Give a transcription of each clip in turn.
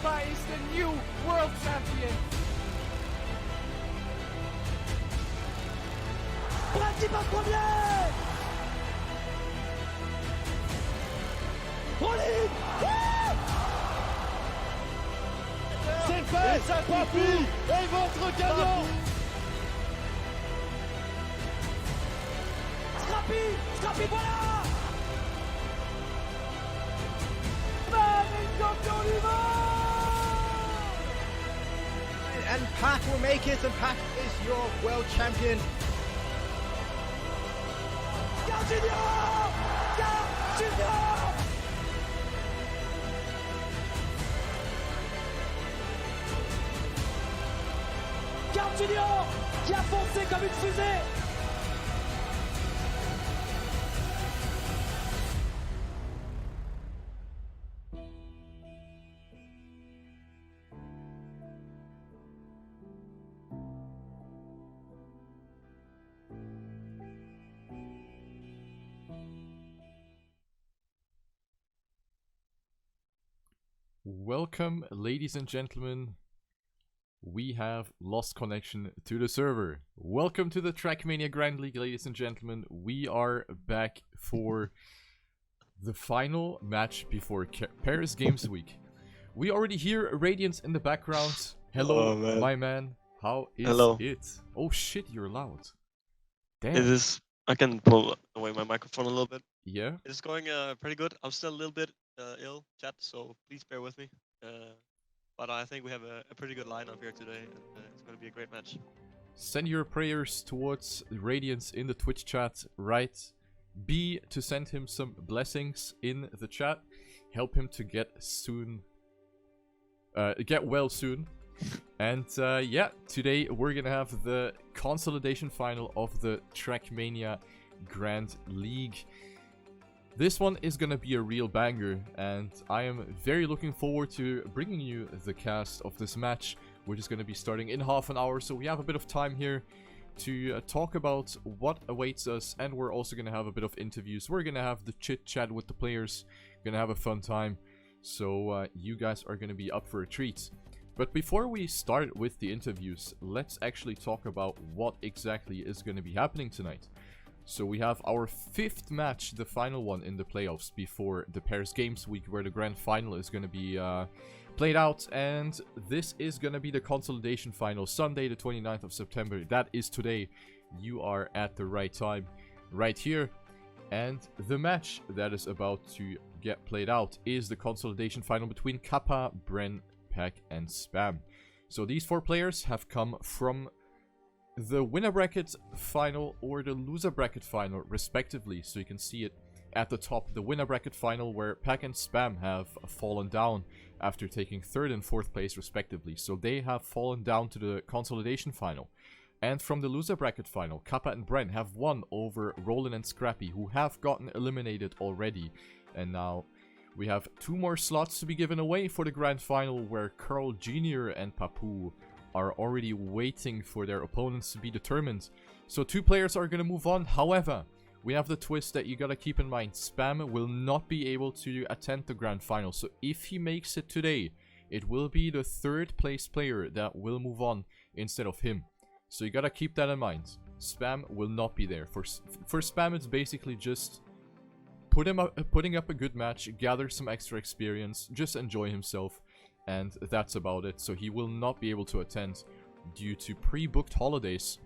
Kappa is the new world champion. Brett qui passe premier. En ligne. C'est fait. Et ça papy est votre gagnant. Scrappy, voilà. Champion du monde. And Pac will make it, and Pac is your world champion. Junior! Carl Junior qui a foncé comme une fusée. Welcome, ladies and gentlemen. We have lost connection to the server. Welcome to the Trackmania Grand League, ladies and gentlemen. We are back for the final match before Paris Games Week. We already hear Radiance in the background. Hello, my man. How is it? Oh shit, you're loud. Damn. It is. I can pull away my microphone a little bit. Yeah? It's going pretty good. I'm still a little bit ill, chat, so please bear with me. But I think we have a pretty good lineup here today, and it's going to be a great match. Send your prayers towards Radiance in the Twitch chat, right? B, to send him some blessings in the chat. Help him to get well soon. And yeah, today we're gonna have the Consolidation Final of the Trackmania Grand League. This one is gonna be a real banger, and I am very looking forward to bringing you the cast of this match, which is gonna be starting in half an hour, so we have a bit of time here to talk about what awaits us, and we're also gonna have a bit of interviews. We're gonna have the chit-chat with the players, gonna have a fun time, so you guys are gonna be up for a treat. But before we start with the interviews, let's actually talk about what exactly is going to be happening tonight. So we have our 5th match, the final one in the playoffs before the Paris Games Week, where the grand final is going to be played out. And this is going to be the Consolidation Final, Sunday the 29th of September. That is today. You are at the right time, right here. And the match that is about to get played out is the Consolidation Final between Kappa, Bren, Pack, and Spam. So these 4 players have come from the winner bracket final or the loser bracket final respectively. So you can see it at the top, the winner bracket final, where Pack and Spam have fallen down after taking 3rd and 4th place respectively. So they have fallen down to the Consolidation Final. And from the loser bracket final, Kappa and Bren have won over Roland and Scrappy, who have gotten eliminated already. And now we have 2 more slots to be given away for the grand final, where Carl Jr. and Papu are already waiting for their opponents to be determined. So 2 players are going to move on. However, we have the twist that you got to keep in mind. Spam will not be able to attend the grand final. So if he makes it today, it will be the 3rd place player that will move on instead of him. So you got to keep that in mind. Spam will not be there. For Spam, it's basically just putting up a good match, gather some extra experience, just enjoy himself, and that's about it. So he will not be able to attend due to pre-booked holidays.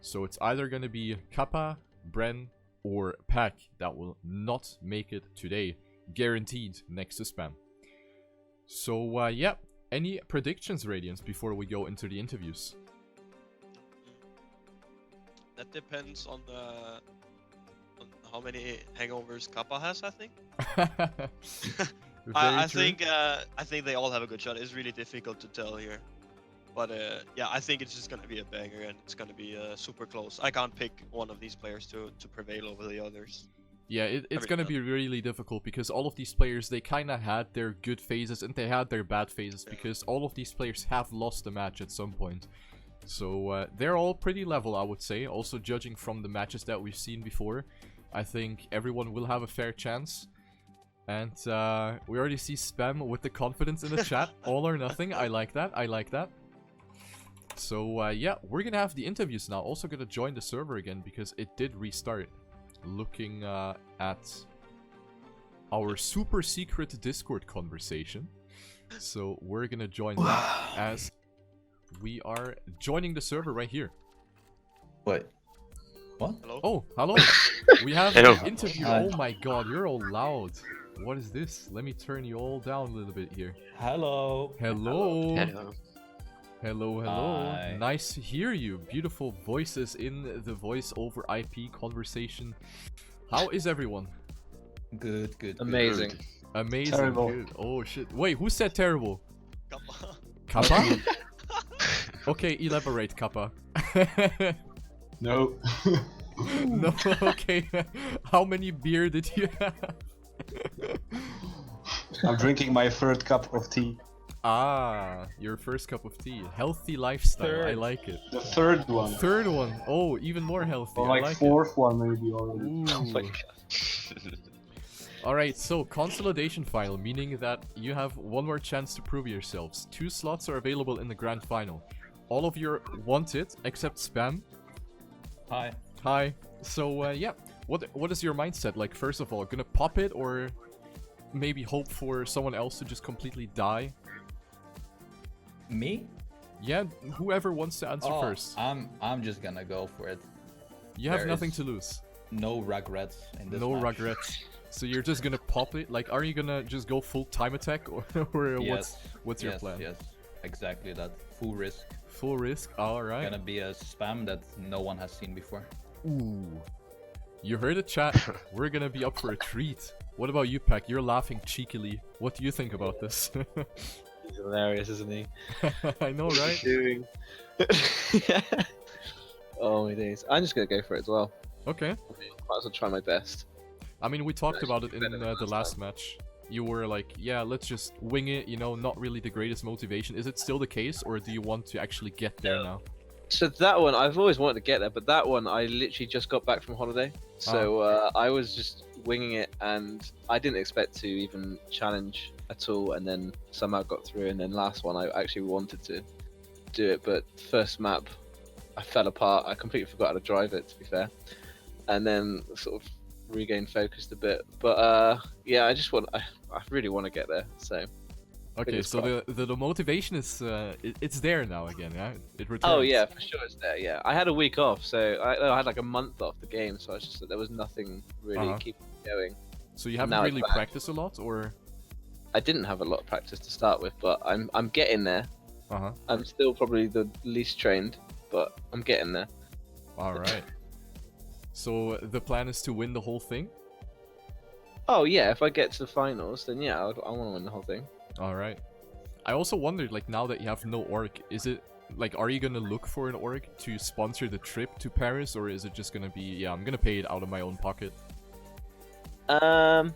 So it's either going to be Kappa, Bren, or Pack that will not make it today, guaranteed, next to Spam. So yeah, any predictions, Radiance, before we go into the interviews? That depends on how many hangovers Kappa has, I think. I think they all have a good shot. It's really difficult to tell here. But yeah, I think it's just going to be a banger, and it's going to be super close. I can't pick one of these players to prevail over the others. Yeah, it's going to be really difficult, because all of these players, they kind of had their good phases and they had their bad phases, because all of these players have lost a match at some point. So they're all pretty level, I would say. Also, judging from the matches that we've seen before, I think everyone will have a fair chance. And we already see Spam with the confidence in the chat. All or nothing. I like that. I like that. So yeah, we're gonna have the interviews now. Also gonna join the server again because it did restart. Looking at our super secret Discord conversation. So we're gonna join that as we are joining the server right here. What? What? Hello? Oh, hello. We have Hello. an interview. Hi. Oh my god, you're all loud. What is this? Let me turn you all down a little bit here. Hello. Hello. Hello. Hello, hello. Hi. Nice to hear you. Beautiful voices in the voice over IP conversation. How is everyone? Good, good. Amazing. Amazing. Terrible. Good. Oh shit. Wait, who said terrible? Kappa. Kappa? Okay, elaborate, Kappa. No. No, okay. How many beer did you have? I'm drinking my third cup of tea. Ah, your first cup of tea. Healthy lifestyle. I Third. like it. The third one. Third one. Oh, even more healthy. Or I like like fourth one maybe already. it. Alright, so Consolidation Final, meaning that you have one more chance to prove yourselves. 2 slots are available in the Grand Final. All of you are wanted, except Spam. Hi. Hi. So, yeah. What is your mindset? Like, first of all, gonna pop it, or maybe hope for someone else to just completely die? Me? Yeah, whoever wants to answer first. I'm just gonna go for it. You have there nothing is to lose. No regrets in this No match. regrets. So you're just gonna pop it? Like, are you gonna just go full time attack, or Yes. what's your Yes, plan? Yes, exactly that. Full risk. Full risk? Alright. Gonna be a spam that no one has seen before. Ooh. You heard it, chat. We're gonna be up for a treat. What about you, Pack? You're laughing cheekily. What do you think about this? He's hilarious, isn't he? I know, right? Doing. Oh my days. I'm just gonna go for it as well. Okay. Might as well try my best. I mean, we talked about it in Better than the last last match. You were like, yeah, let's just wing it, you know, not really the greatest motivation. Is it still the case, or do you want to actually get there now? So that one, I've always wanted to get there, but that one, I literally just got back from holiday. So I was just winging it, and I didn't expect to even challenge at all, and then somehow got through, and then last one, I actually wanted to do it, but first map, I fell apart. I completely forgot how to drive it, to be fair. And then sort of regained focused a bit. But yeah, I really want to get there, so... Okay, Fingers so the motivation is it's there now again, yeah? It returns. Oh yeah, for sure it's there. Yeah, I had a week off, so I had like a month off the game, so I just there was nothing really keeping me going. So you haven't Now it's really back. practiced a lot, or? I didn't have a lot of practice to start with, but I'm getting there. I'm still probably the least trained, but I'm getting there. All right. So the plan is to win the whole thing. Oh yeah, if I get to the finals, then yeah, I want to win the whole thing. All right. I also wondered, like, now that you have no org, is it like, are you gonna look for an org to sponsor the trip to Paris, or is it just gonna be, yeah, I'm gonna pay it out of my own pocket? I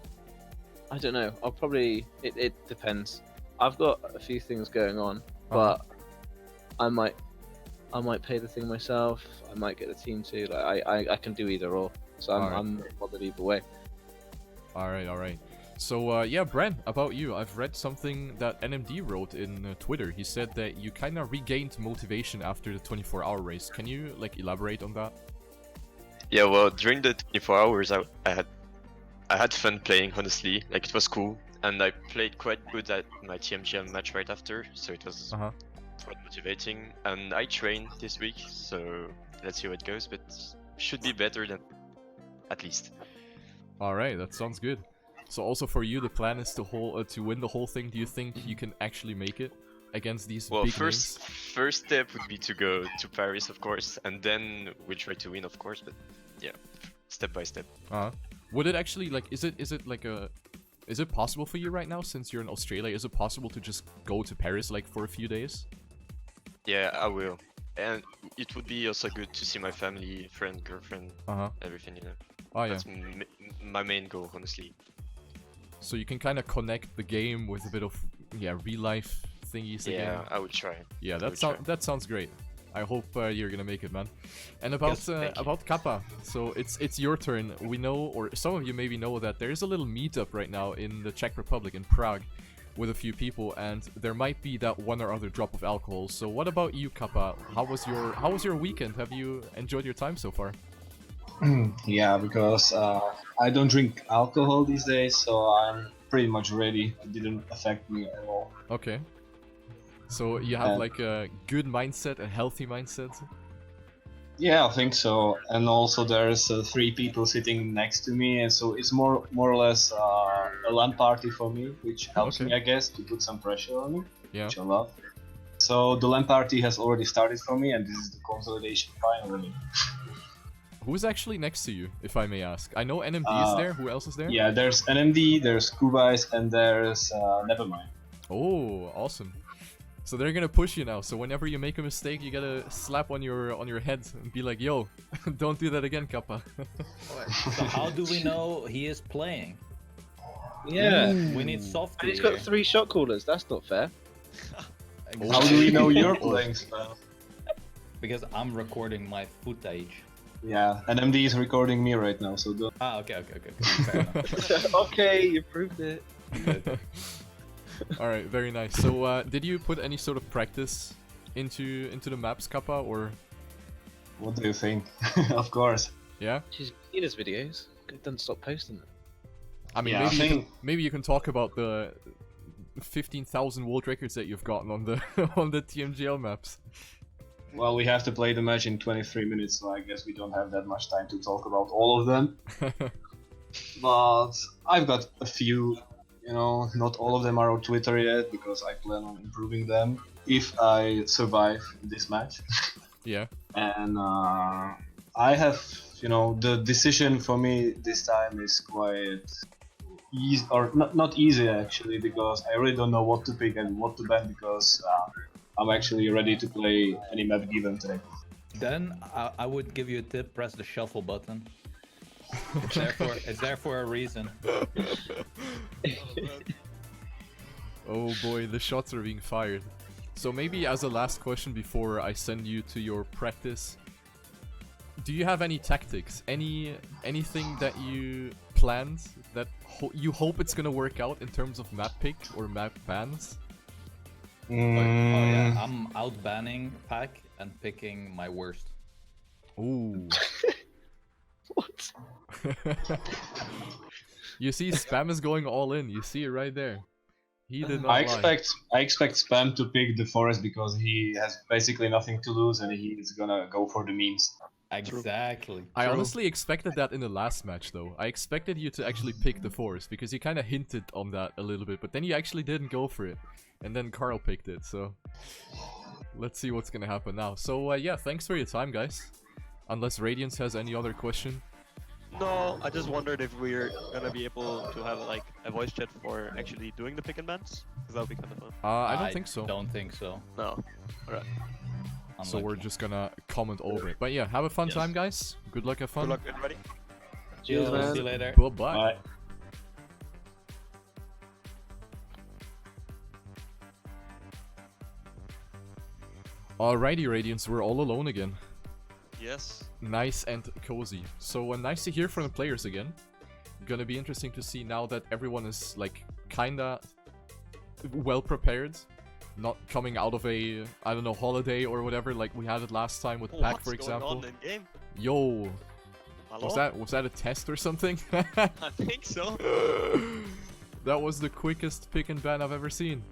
don't know. I'll probably. It depends. I've got a few things going on, but I might pay the thing myself. I might get the team too. Like I can do either or. So I'm not bothered either way. All right. So yeah, Bren, about you. I've read something that NMD wrote in Twitter. He said that you kind of regained motivation after the 24-hour race. Can you like elaborate on that? Yeah, well, during the 24 hours, I had fun playing, honestly. Like, it was cool. And I played quite good at my TMGL match right after, so it was quite motivating. And I trained this week, so let's see how it goes, but should be better than at least. Alright, that sounds good. So also for you, the plan is to win the whole thing. Do you think you can actually make it against these big names? First step would be to go to Paris, of course, and then we'll try to win, of course, but yeah, step by step. Would it actually, like, is it possible for you right now, since you're in Australia, is it possible to just go to Paris, like, for a few days? Yeah, I will. And it would be also good to see my family, friend, girlfriend, everything, you know. Oh yeah. That's my main goal, honestly. So you can kind of connect the game with a bit of, yeah, real life thingies again. Yeah, I would try. Yeah, that sounds great. I hope you're gonna make it, man. And about Kappa, so it's your turn. We know, or some of you maybe know, that there is a little meetup right now in the Czech Republic, in Prague, with a few people, and there might be that one or other drop of alcohol. So what about you, Kappa? How was your weekend? Have you enjoyed your time so far? Yeah, because I don't drink alcohol these days, so I'm pretty much ready. It didn't affect me at all. Okay. So you have like a good mindset, a healthy mindset? Yeah, I think so. And also there's 3 people sitting next to me, and so it's more or less a LAN party for me, which helps me, I guess, to put some pressure on me, which I love. So the LAN party has already started for me, and this is the Consolidation Final. Who's actually next to you, if I may ask? I know NMD is there. Who else is there? Yeah, there's NMD, there's Kubais, and there's Nevermind. Oh, awesome. So they're gonna push you now. So whenever you make a mistake, you gotta slap on your head and be like, "Yo, don't do that again, Kappa." So how do we know he is playing? Yeah, we need soft. And he's got 3 shot callers. That's not fair. How do we know you're playing, Spam? Because I'm recording my footage. Yeah, NMD is recording me right now, so don't. Okay. Fair enough. Okay, you proved it. Alright, very nice. So, did you put any sort of practice into the maps, Kappa, or...? What do you think? Of course. Yeah? She's seen his videos. Don't stop posting them. I mean, yeah, maybe you can talk about the 15,000 world records that you've gotten on the on the TMGL maps. Well, we have to play the match in 23 minutes, so I guess we don't have that much time to talk about all of them. But I've got a few. You know, not all of them are on Twitter yet, because I plan on improving them if I survive this match. Yeah. And I have, you know, the decision for me this time is quite easy, or not easy actually, because I really don't know what to pick and what to ban, because I'm actually ready to play any map given today. Then I would give you a tip: press the shuffle button. It's there for a reason. Oh boy, the shots are being fired. So maybe as a last question before I send you to your practice, do you have any tactics? Anything that you planned that you hope it's gonna work out in terms of map pick or map bans? Oh yeah, I'm out banning Pack and picking my worst. Ooh. What? You see, Spam is going all in. You see it right there. He did not I lie. expect Spam to pick the forest because he has basically nothing to lose and he's gonna go for the memes. Exactly. I honestly expected that in the last match, though. I expected you to actually pick the forest because you kind of hinted on that a little bit, but then you actually didn't go for it, and then Carl picked it. So let's see what's gonna happen now. So yeah, thanks for your time, guys. Unless Radiance has any other question. No, I just wondered if we're gonna be able to have like a voice chat for actually doing the pick and bans, because that would be kind of fun. I don't think so. Don't think so. No. Alright. So we're just gonna comment over it. But yeah, have a fun time, guys. Good luck, have fun. Good luck, everybody. Cheers, man. See you later. Bye-bye. Bye. Alrighty, Radiance, we're all alone again. Yes. Nice and cozy. So nice to hear from the players again. Gonna be interesting to see now that everyone is like kinda well prepared. Not coming out of a, I don't know, holiday or whatever like we had it last time with Pack, for example. What's going on in game? Yo. Hello? Was that a test or something? I think so. That was the quickest pick and ban I've ever seen.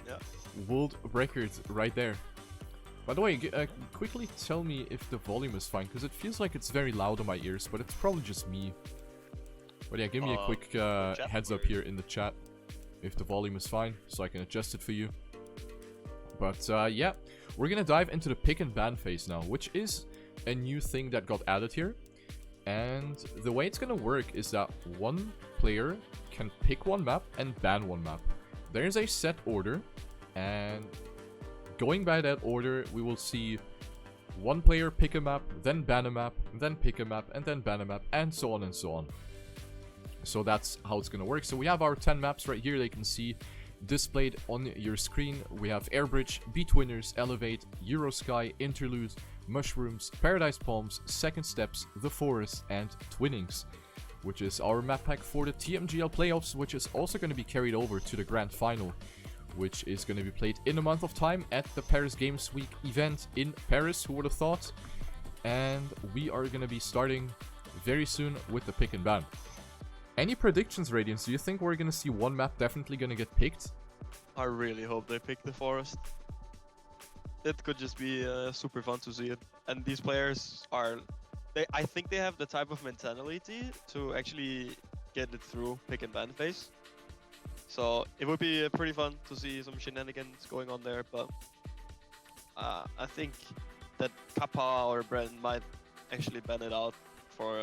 Yeah. World records right there. By the way, quickly tell me if the volume is fine, because it feels like it's very loud on my ears, but it's probably just me. But yeah, give me a quick heads up here in the chat if the volume is fine, so I can adjust it for you. But yeah, we're gonna dive into the pick and ban phase now, which is a new thing that got added here. And the way it's gonna work is that one player can pick one map and ban one map. There's a set order, and going by that order, we will see one player pick a map, then ban a map, then pick a map, and then ban a map, and so on and so on. So that's how it's gonna work. So we have our 10 maps right here. They can see displayed on your screen, we have Airbridge, Beat Winners, Elevate, Eurosky, Interludes, Mushrooms, Paradise Palms, Second Steps, The Forest, and Twinnings, which is our map pack for the TMGL playoffs, which is also going to be carried over to the grand final, which is going to be played in a month of time at the Paris Games Week event in Paris, who would have thought? And we are going to be starting very soon with the pick and ban. Any predictions, Radiance? Do you think we're going to see one map definitely going to get picked? I really hope they pick the Forest. It could just be super fun to see it. And these players are... I think they have the type of mentality to actually get it through pick and ban phase. So it would be pretty fun to see some shenanigans going on there, but I think that Kappa or Bren might actually ban it out for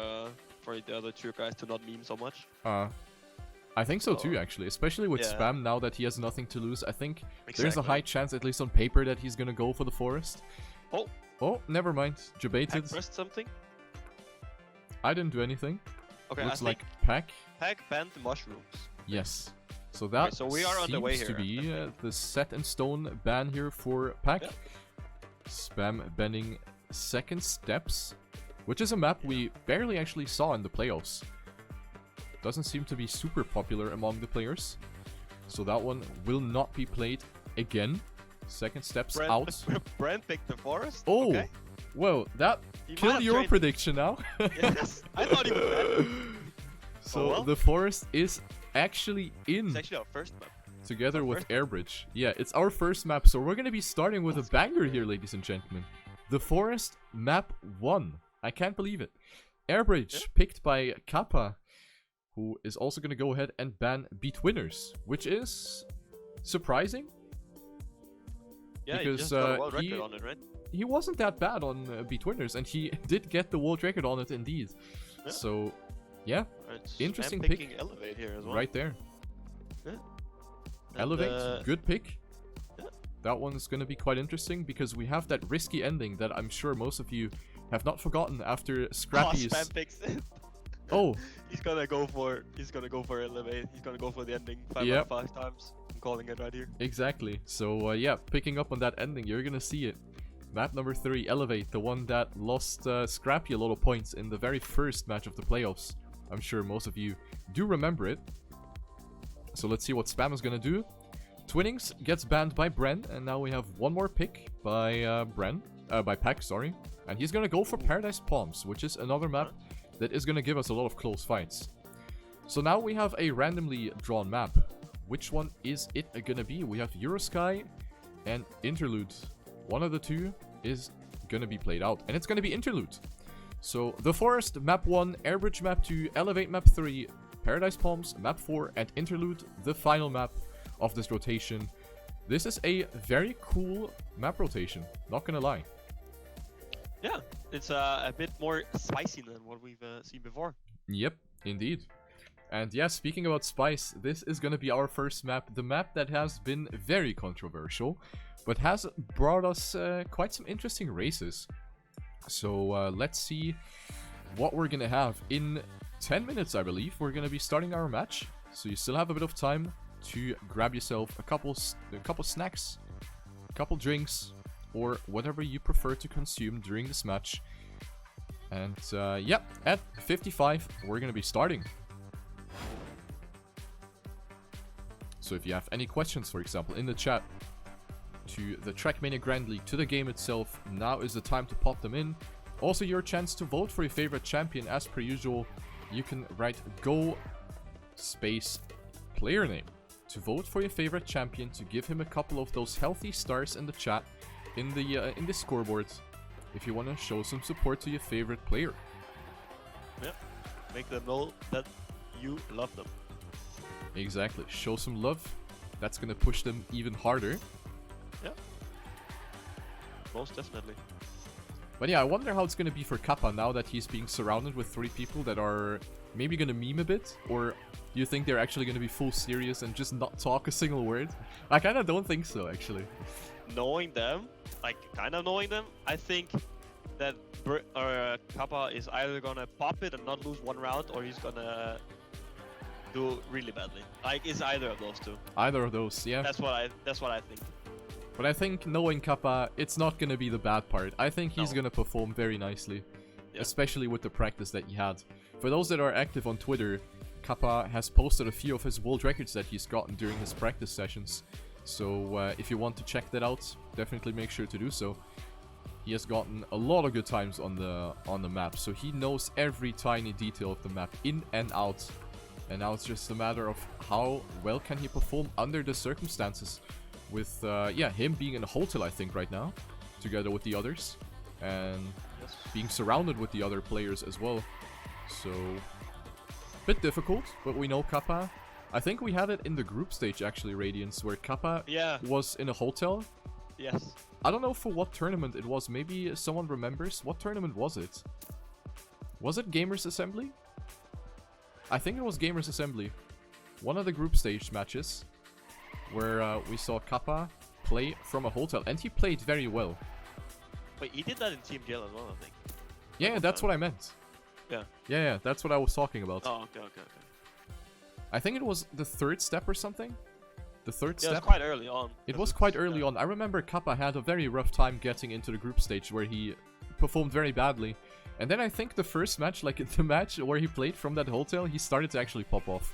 the other two guys to not meme so much. I think so too, actually, especially with Spam now that he has nothing to lose. I think Exactly. there's a high chance, at least on paper, that he's gonna go for the Forest. Oh, Never mind. Debated. Pack pressed something? I didn't do anything. Okay, Looks I like think Pack. Pack banned the mushrooms. Yes. So that Okay, so we are on the way seems to here, be the set in stone ban here for Pack. Yeah. Spam banning Second Steps, which is a map we barely actually saw in the playoffs. Doesn't seem to be super popular among the players. So that one will not be played again. Second Steps out. Brent picked the Forest? Oh! Okay. Well, that He might killed have your traded- prediction now. Yes, I thought he would ban. So Oh well. the Forest is actually in. It's actually our first map. Together Our with first Airbridge. Yeah, it's our first map, so we're gonna be starting with a banger here, ladies and gentlemen. The Forest Map 1. I can't believe it. Airbridge, picked by Kappa, who is also gonna go ahead and ban Beat Winners, which is surprising. Yeah, Because, he just got a world he- record on it, right? He wasn't that bad on Beat Winners, and he did get the world record on it indeed. Yeah. So, yeah, Right, interesting Spam pick. picking Elevate here as well. right there. Yeah. And, Elevate, good pick. yeah. That one's gonna be quite interesting because we have that risky ending that I'm sure most of you have not forgotten after Scrappy's. Spam picks it. Oh, He's gonna go for Elevate. He's gonna go for the ending 5 Yep. out of 5 times. I'm calling it right here. exactly. So yeah, picking up on that ending, you're gonna see it. Map number 3, Elevate, the one that lost Scrappy a lot of points in the very first match of the playoffs. I'm sure most of you do remember it. So let's see what Spam is gonna do. Twinnings gets banned by Bren, and now we have one more pick by by Pack, sorry. And he's gonna go for Paradise Palms, which is another map that is gonna give us a lot of close fights. So now we have a randomly drawn map. Which one is it gonna be? We have Eurosky and Interlude. One of the two is gonna be played out, and it's gonna be Interlude. So the Forest, map 1, Airbridge map 2, Elevate map 3, Paradise Palms map 4, and Interlude, the final map of this rotation. This is a very cool map rotation, not gonna lie. Yeah, it's a bit more spicy than what we've seen before. Yep, indeed. And yeah, speaking about spice, this is gonna be our first map, the map that has been very controversial, but has brought us quite some interesting races. So let's see what we're gonna have. In 10 minutes, I believe, we're gonna be starting our match. So you still have a bit of time to grab yourself a couple snacks, a couple drinks, or whatever you prefer to consume during this match. And yeah, at 55, we're gonna be starting. So if you have any questions, for example, in the chat, to the Trackmania Grand League, to the game itself, now is the time to pop them in. Also, your chance to vote for your favorite champion, as per usual. You can write go space player name to vote for your favorite champion, to give him a couple of those healthy stars in the chat, in the scoreboard, if you want to show some support to your favorite player. Yeah, make them know that you love them. Exactly, show some love. That's gonna push them even harder. Yeah, most definitely. But yeah, I wonder how it's gonna be for Kappa now that he's being surrounded with 3 people that are maybe gonna meme a bit, or do you think they're actually gonna be full serious and just not talk a single word? I kinda don't think so, actually. Knowing them, like kind of knowing them, I think that Kappa is either gonna pop it and not lose one round, or he's gonna do really badly. Like, it's either of those two. Either of those, yeah. That's what I think. But I think knowing Kappa, it's not gonna be the bad part. I think he's gonna perform very nicely. Yeah. Especially with the practice that he had. For those that are active on Twitter, Kappa has posted a few of his world records that he's gotten during his practice sessions. So if you want to check that out, definitely make sure to do so. He has gotten a lot of good times on the map, so he knows every tiny detail of the map in and out. And now it's just a matter of how well can he perform under the circumstances. With yeah, him being in a hotel, I think, right now, together with the others, and being surrounded with the other players as well. So bit difficult, but we know Kappa. I think we had it in the group stage actually, Radiance, where Kappa was in a hotel. Yes. I don't know for what tournament it was. Maybe someone remembers. What tournament was it? Was it Gamers Assembly? I think it was Gamers Assembly. One of the group stage matches where we saw Kappa play from a hotel, and he played very well. Wait, he did that in TMGL as well, I think. Yeah, that's what I meant. Yeah. Yeah, that's what I was talking about. Oh, okay. I think it was the third step or something. The third step. Yeah, it was quite early on. It was quite early on. I remember Kappa had a very rough time getting into the group stage where he performed very badly. And then I think the first match, like the match where he played from that hotel, he started to actually pop off.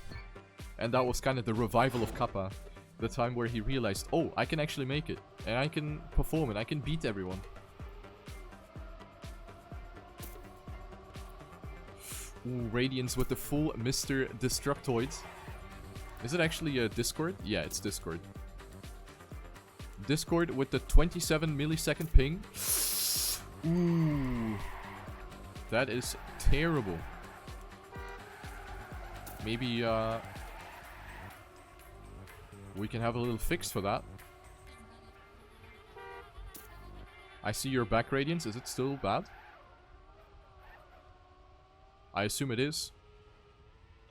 And that was kind of the revival of Kappa. The time where he realized, oh, I can actually make it. And I can perform and I can beat everyone. Ooh, Radiance with the full Mr. Destructoid. Is it actually a Discord? Yeah, it's Discord. Discord with the 27 millisecond ping. Ooh. That is terrible. Maybe, we can have a little fix for that. I see your back, Radiance. Is it still bad? I assume it is.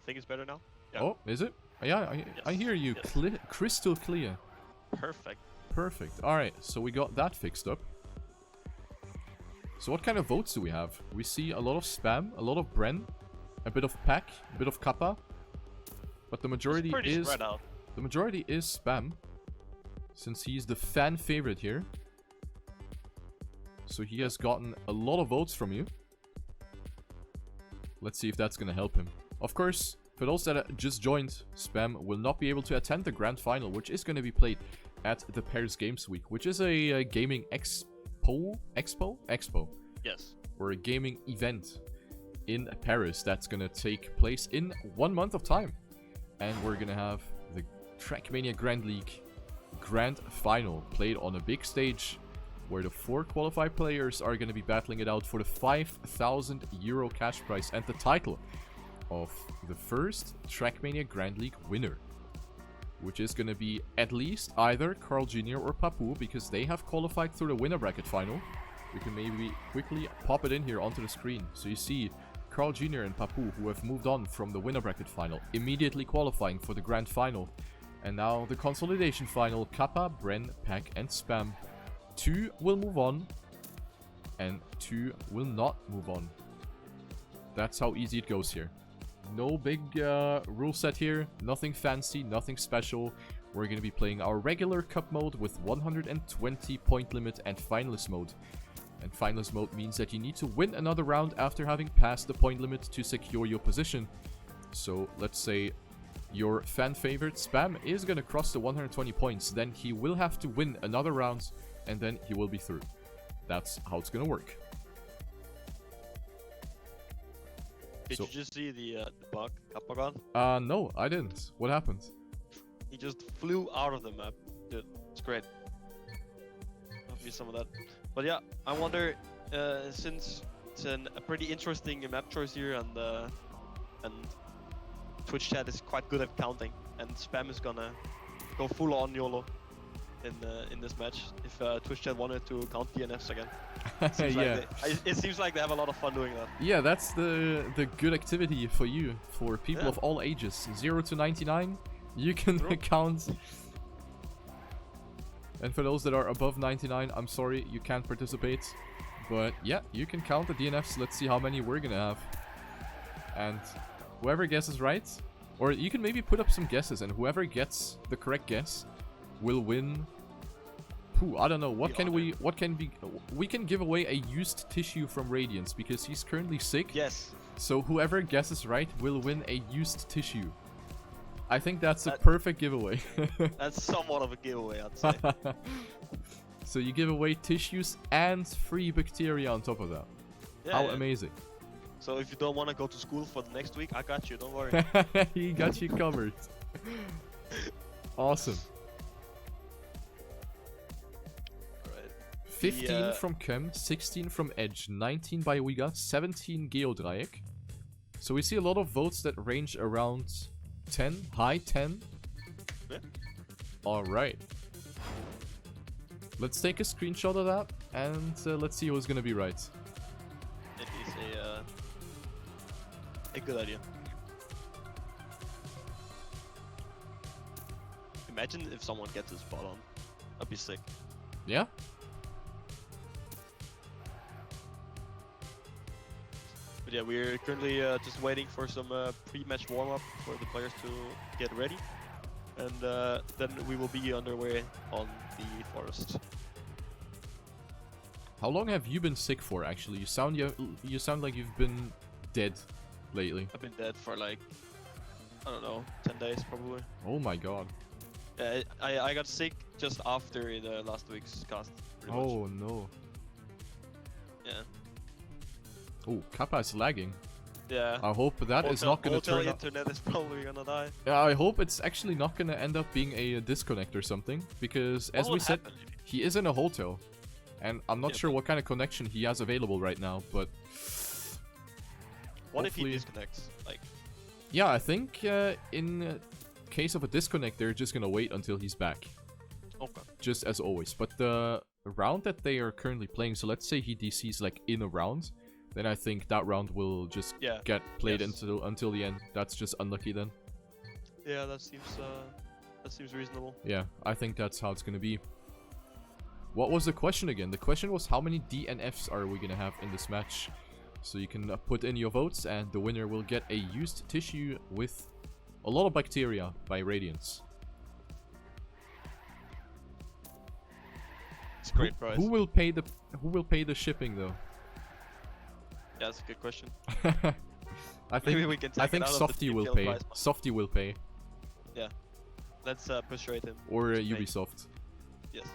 I think it's better now. Yeah. Oh, is it? Yeah, I hear you. Yes. Crystal clear. Perfect. Perfect. Alright, so we got that fixed up. So what kind of votes do we have? We see a lot of spam, a lot of Bren, a bit of Pack, a bit of Kappa. But the majority is... spread out. The majority is spam. Since he's the fan favorite here. So he has gotten a lot of votes from you. Let's see if that's gonna help him. Of course, for those that just joined, Spam will not be able to attend the grand final, which is gonna be played at the Paris Games Week, which is a gaming expo? Yes. Or a gaming event in Paris that's gonna take place in 1 month of time. And we're gonna have the Trackmania Grand League Grand Final played on a big stage where the 4 qualified players are going to be battling it out for the €5,000 cash prize and the title of the first Trackmania Grand League winner. Which is going to be at least either Carl Jr. or Papu, because they have qualified through the winner bracket final. We can maybe quickly pop it in here onto the screen. So you see Carl Jr. and Papu, who have moved on from the winner bracket final, immediately qualifying for the grand final. And now the consolidation final, Kappa, Bren, Pack and Spam. 2 will move on, and 2 will not move on. That's how easy it goes here. No big rule set here, nothing fancy, nothing special. We're going to be playing our regular cup mode with 120 point limit and finalist mode. And finalist mode means that you need to win another round after having passed the point limit to secure your position. So let's say your fan favorite Spam is going to cross the 120 points, then he will have to win another round, and then he will be through. That's how it's gonna work. Did you just see the bug Kappa got? No, I didn't. What happened? He just flew out of the map. Dude, it's great. I'll view some of that. But yeah, I wonder, since it's a pretty interesting map choice here, and Twitch chat is quite good at counting, and Spam is gonna go full on YOLO in this match if Twitch chat wanted to count DNFs again. It seems like they have a lot of fun doing that. Yeah, that's the good activity for you, for people of all ages. 0 to 99, you can count. And for those that are above 99, I'm sorry, you can't participate. But yeah, you can count the DNFs. Let's see how many we're gonna have. And whoever guesses right Or you can maybe put up some guesses, and whoever gets the correct guess will win. I don't know. What can we can give away a used tissue from Radiance because he's currently sick. Yes. So whoever guesses right will win a used tissue. I think that's a perfect giveaway. That's somewhat of a giveaway, I'd say. So you give away tissues and free bacteria on top of that. Yeah, How amazing. So if you don't want to go to school for the next week, I got you, don't worry. He got you covered. Awesome. 15 from Kem, 16 from Edge, 19 by Wiga, 17 Geodreieck. So we see a lot of votes that range around 10, high 10. Yeah. Alright. Let's take a screenshot of that and let's see who's gonna be right. It is a good idea. Imagine if someone gets a spot on. That'd be sick. Yeah? But yeah, we're currently just waiting for some pre-match warm-up for the players to get ready. And then we will be underway on the forest. How long have you been sick for, actually? You sound like you've been dead lately. I've been dead for like, I don't know, 10 days probably. Oh my god. I got sick just after in last week's cast. Oh no. Yeah. Oh, Kappa is lagging. Yeah. I hope that is not gonna turn up. Internet is probably gonna die. Yeah, I hope it's actually not gonna end up being a disconnect or something, because as we said, he is in a hotel, and I'm not sure what kind of connection he has available right now. But what if he disconnects? Like. Yeah, I think in case of a disconnect, they're just gonna wait until he's back. Okay. Just as always. But the round that they are currently playing, so let's say he DCs like in a round. Then I think that round will just get played until the end. That's just unlucky then. Yeah, that seems reasonable. Yeah, I think that's how it's gonna be. What was the question again? The question was how many DNFs are we gonna have in this match? So you can put in your votes, and the winner will get a used tissue with a lot of bacteria by Radiance. It's a great price. Who will pay the shipping though? Yeah, that's a good question. I think Softy will pay. Softy will pay. Yeah. Let's persuade him. Or Ubisoft. Yes.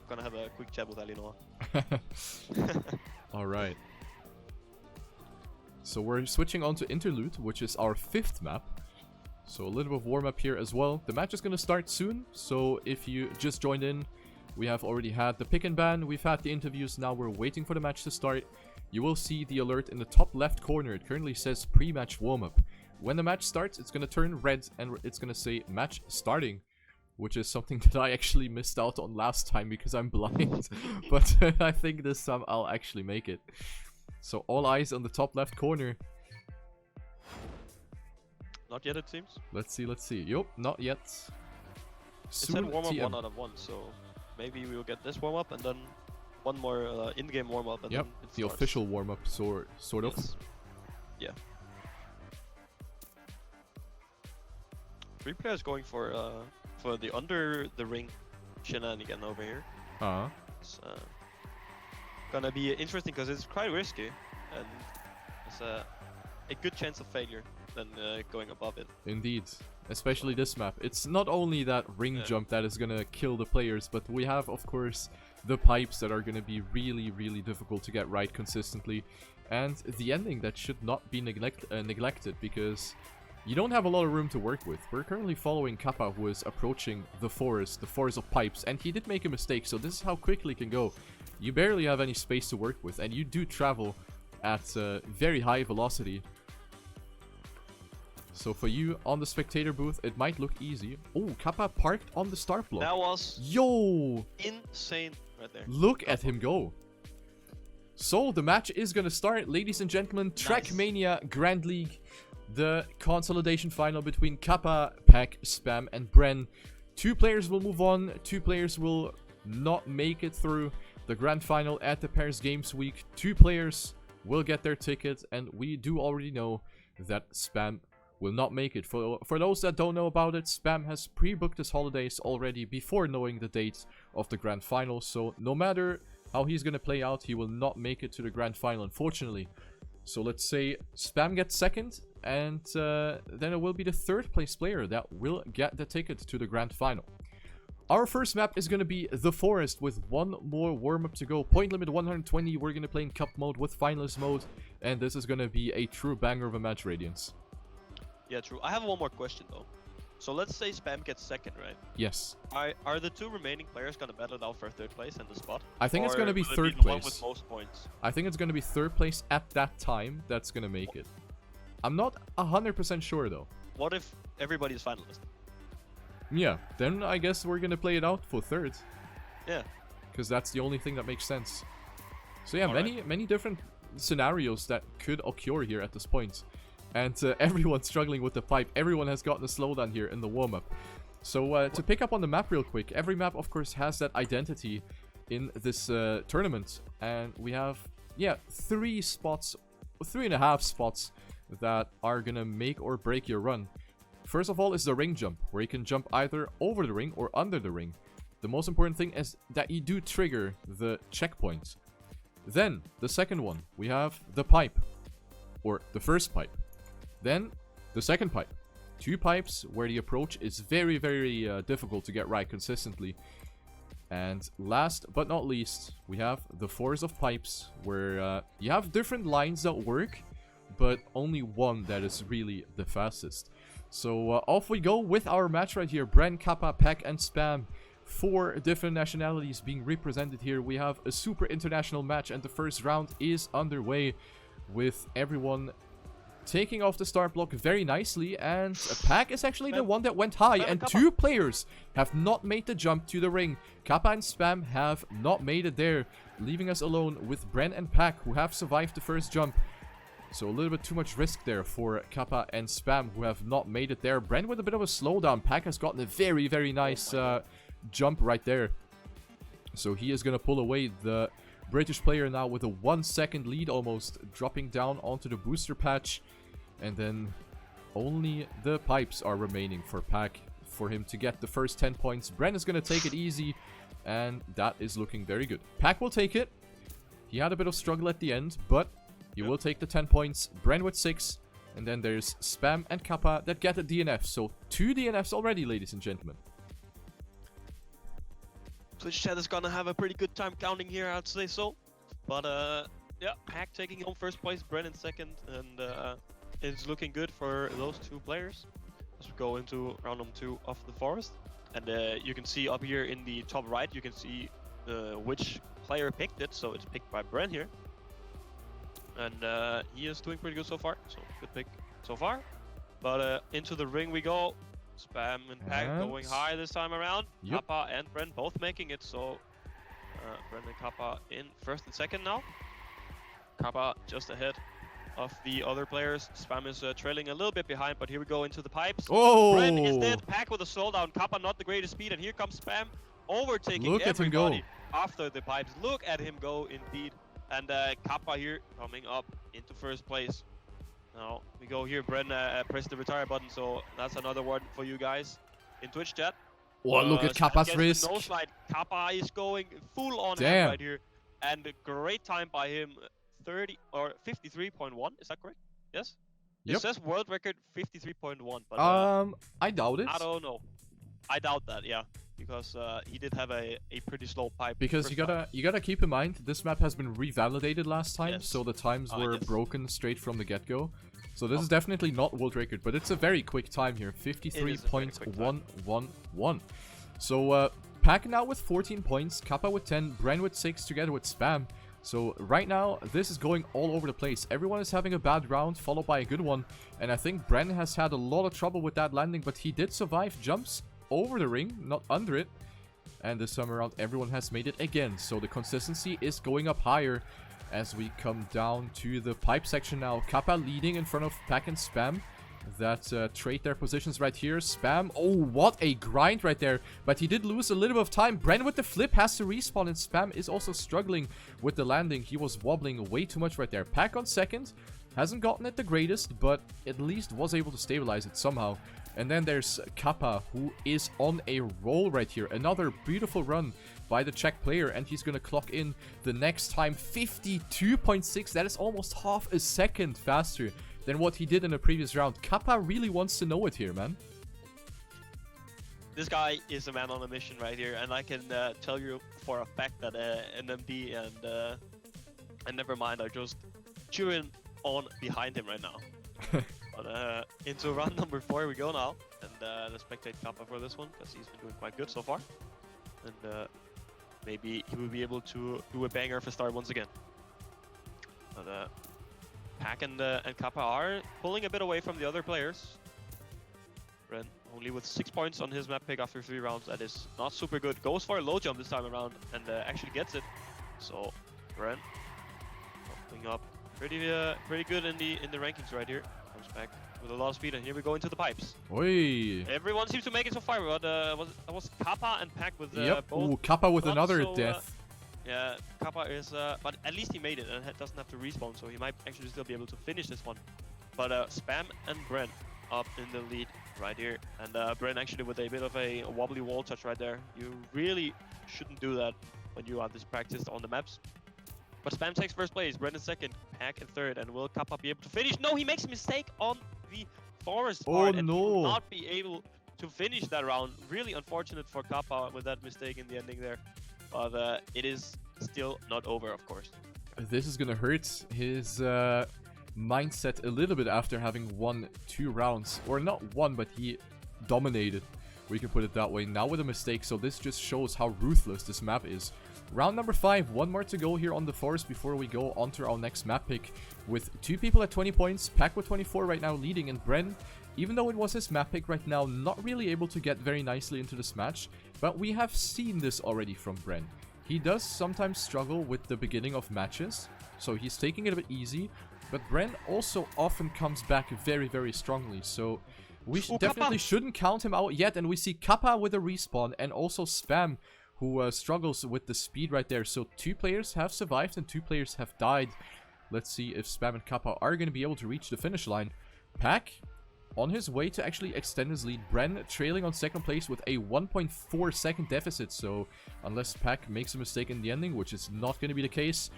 Gonna have a quick chat with Elinor. Alright. So we're switching on to Interlude, which is our 5th map. So a little bit of warm up here as well. The match is gonna start soon, so if you just joined in, we have already had the pick and ban, we've had the interviews, now we're waiting for the match to start. You will see the alert in the top left corner. It currently says pre-match warm-up. When the match starts, it's going to turn red and it's going to say match starting, which is something that I actually missed out on last time because I'm blind. But I think this time I'll actually make it. So all eyes on the top left corner. Not yet, it seems. Let's see. Yup, not yet. It said warm-up 1 out of 1, so maybe we'll get this warm-up and then one more in-game warm-up. Yep, the official warm-up, sort of. Yeah. 3 players going for the under the ring shenanigan over here. It's gonna be interesting because it's quite risky, and it's a good chance of failure than going above it. Indeed. Especially this map. It's not only that ring jump that is gonna kill the players, but we have, of course, the pipes that are gonna be really, really difficult to get right consistently. And the ending that should not be neglected, because you don't have a lot of room to work with. We're currently following Kappa, who is approaching the forest of pipes, and he did make a mistake, so this is how quickly it can go. You barely have any space to work with, and you do travel at very high velocity. So for you on the spectator booth, it might look easy. Oh, Kappa parked on the start block. That was insane right there. Look at him go. So the match is gonna start, ladies and gentlemen. Trackmania Grand League, the consolidation final between Kappa, Pack, Spam, and Bren. 2 players will move on. 2 players will not make it through the grand final at the Paris Games Week. 2 players will get their ticket, and we do already know that Spam will not make it. For those that don't know about it, Spam has pre-booked his holidays already before knowing the date of the Grand Final. So no matter how he's going to play out, he will not make it to the Grand Final, unfortunately. So let's say Spam gets second, and then it will be the third place player that will get the ticket to the Grand Final. Our first map is going to be The Forest with one more warm-up to go. Point limit 120, we're going to play in cup mode with finalist mode. And this is going to be a true banger of a match, Radiance. Yeah, true. I have one more question though. So let's say Spam gets second, right? Yes. Are the two remaining players going to battle it out for third place in the spot? I think it's going to be will it third the one place. with most points? I think it's going to be third place at that time that's going to make it. I'm not 100% sure though. What if everybody's finalist? Yeah, then I guess we're going to play it out for third. Yeah. Because that's the only thing that makes sense. So yeah, Alright. many different scenarios that could occur here at this point. And everyone's struggling with the pipe. Everyone has gotten a slowdown here in the warm-up. So to pick up on the map real quick, every map of course has that identity in this tournament. And we have, yeah, 3.5 spots that are gonna make or break your run. First of all is the ring jump, where you can jump either over the ring or under the ring. The most important thing is that you do trigger the checkpoint. Then, the second one, we have the pipe, or the first pipe. Then, the second pipe. 2 pipes where the approach is very, very difficult to get right consistently. And last but not least, we have the forest of pipes, where you have different lines that work, but only one that is really the fastest. So off we go with our match right here. Bren, Kappa, Pack, and Spam. 4 different nationalities being represented here. We have a super international match, and the first round is underway with everyone taking off the start block very nicely. And Pack is actually the one that went high, and 2 players have not made the jump to the ring. Kappa and Spam have not made it there, leaving us alone with Bren and Pack, who have survived the first jump. So a little bit too much risk there for Kappa and Spam, who have not made it there. Bren with a bit of a slowdown. Pack has gotten a very, very nice jump right there. So he is going to pull away the British player now with a 1 second lead almost, dropping down onto the booster patch. And then only the pipes are remaining for Pack for him to get the first 10 points. Bren is going to take it easy, and that is looking very good. Pack will take it. He had a bit of struggle at the end, but he will take the 10 points. Bren with 6. And then there's Spam and Kappa that get a DNF. So 2 DNFs already, ladies and gentlemen. Twitch chat is gonna have a pretty good time counting here, I'd say so. But yeah, Pack taking home first place, Bren in second, and it's looking good for those 2 players as we go into round number 2 of the Forest. And you can see up here in the top right, you can see which player picked it. So it's picked by Bren here. And he is doing pretty good so far, so good pick so far. But into the ring we go. Spam and Pack going high this time around. Yep. Kappa and Bren both making it, so Bren and Kappa in first and second now. Kappa just ahead of the other players. Spam is trailing a little bit behind, but here we go into the pipes. Oh! Bren is dead. Pack with a slowdown. Kappa not the greatest speed, and here comes Spam overtaking everybody after the pipes. Look at him go indeed. And Kappa here coming up into first place. Now we go here, Bren press the retire button, so that's another one for you guys in Twitch chat. Oh, look at Kappa's risk. No slide. Kappa is going full on Damn. right here. And a great time by him, 30 or 53.1, is that correct? Yes? Yep. It says world record 53.1, but I doubt it. I don't know. I doubt that, yeah. Because he did have a pretty slow pipe. Because you gotta keep in mind, this map has been revalidated last time, Yes. so the times were Yes. broken straight from the get-go. So this is definitely not world record, but it's a very quick time here, 53.111. So Pack now with 14 points, Kappa with 10, Bren with 6, together with Spam. So right now, this is going all over the place. Everyone is having a bad round, followed by a good one. And I think Bren has had a lot of trouble with that landing, but he did survive jumps over the ring, not under it. And this time around, everyone has made it again. So the consistency is going up higher as we come down to the pipe section now. Kappa leading in front of Pack and Spam that trade their positions right here. Spam, oh, what a grind right there. But he did lose a little bit of time. Bren with the flip has to respawn, and Spam is also struggling with the landing. He was wobbling way too much right there. Pack on second. Hasn't gotten it the greatest, but at least was able to stabilize it somehow. And then there's Kappa, who is on a roll right here. Another beautiful run by the Czech player, and he's gonna clock in the next time 52.6. That is almost half a second faster than what he did in the previous round. Kappa really wants to know it here, man. This guy is a man on a mission right here, and I can tell you for a fact that NMD and Nevermind are just chewing on behind him right now. But into round number 4 we go now, and let's spectate Kappa for this one, because he's been doing quite good so far. And maybe he will be able to do a banger for start once again. But Pack and Kappa are pulling a bit away from the other players. Bren only with 6 points on his map pick after 3 rounds. That is not super good. Goes for a low jump this time around and actually gets it. So Bren jumping up pretty good in the rankings right here. Comes back with a lot of speed, and here we go into the pipes. Oi! Everyone seems to make it so far, but was Kappa and Pack with Yep. both. Ooh, Kappa with another so, death. Yeah, Kappa is, but at least he made it and doesn't have to respawn, so he might actually still be able to finish this one. But Spam and Bren up in the lead right here, and Bren actually with a bit of a wobbly wall touch right there. You really shouldn't do that when you have this practice on the maps. But Spam takes first place, Bren in second, Pack in third, and will Kappa be able to finish? No, he makes a mistake on the forest part, and he will not be able to finish that round. Really unfortunate for Kappa with that mistake in the ending there. But it is still not over, of course. This is gonna hurt his mindset a little bit after having won 2 rounds. Or not one, but he dominated. We can put it that way. Now with a mistake, so this just shows how ruthless this map is. Round number 5, 1 more to go here on the forest before we go on to our next map pick. With 2 people at 20 points, Pack with 24 right now leading, and Bren, even though it was his map pick right now, not really able to get very nicely into this match. But we have seen this already from Bren. He does sometimes struggle with the beginning of matches, so he's taking it a bit easy. But Bren also often comes back very, very strongly, so we definitely shouldn't count him out yet. And we see Kappa with a respawn, and also Spam, who struggles with the speed right there. So 2 players have survived and 2 players have died. Let's see if Spam and Kappa are going to be able to reach the finish line. Pack on his way to actually extend his lead. Bren trailing on second place with a 1.4 second deficit. So unless Pack makes a mistake in the ending, which is not going to be the case,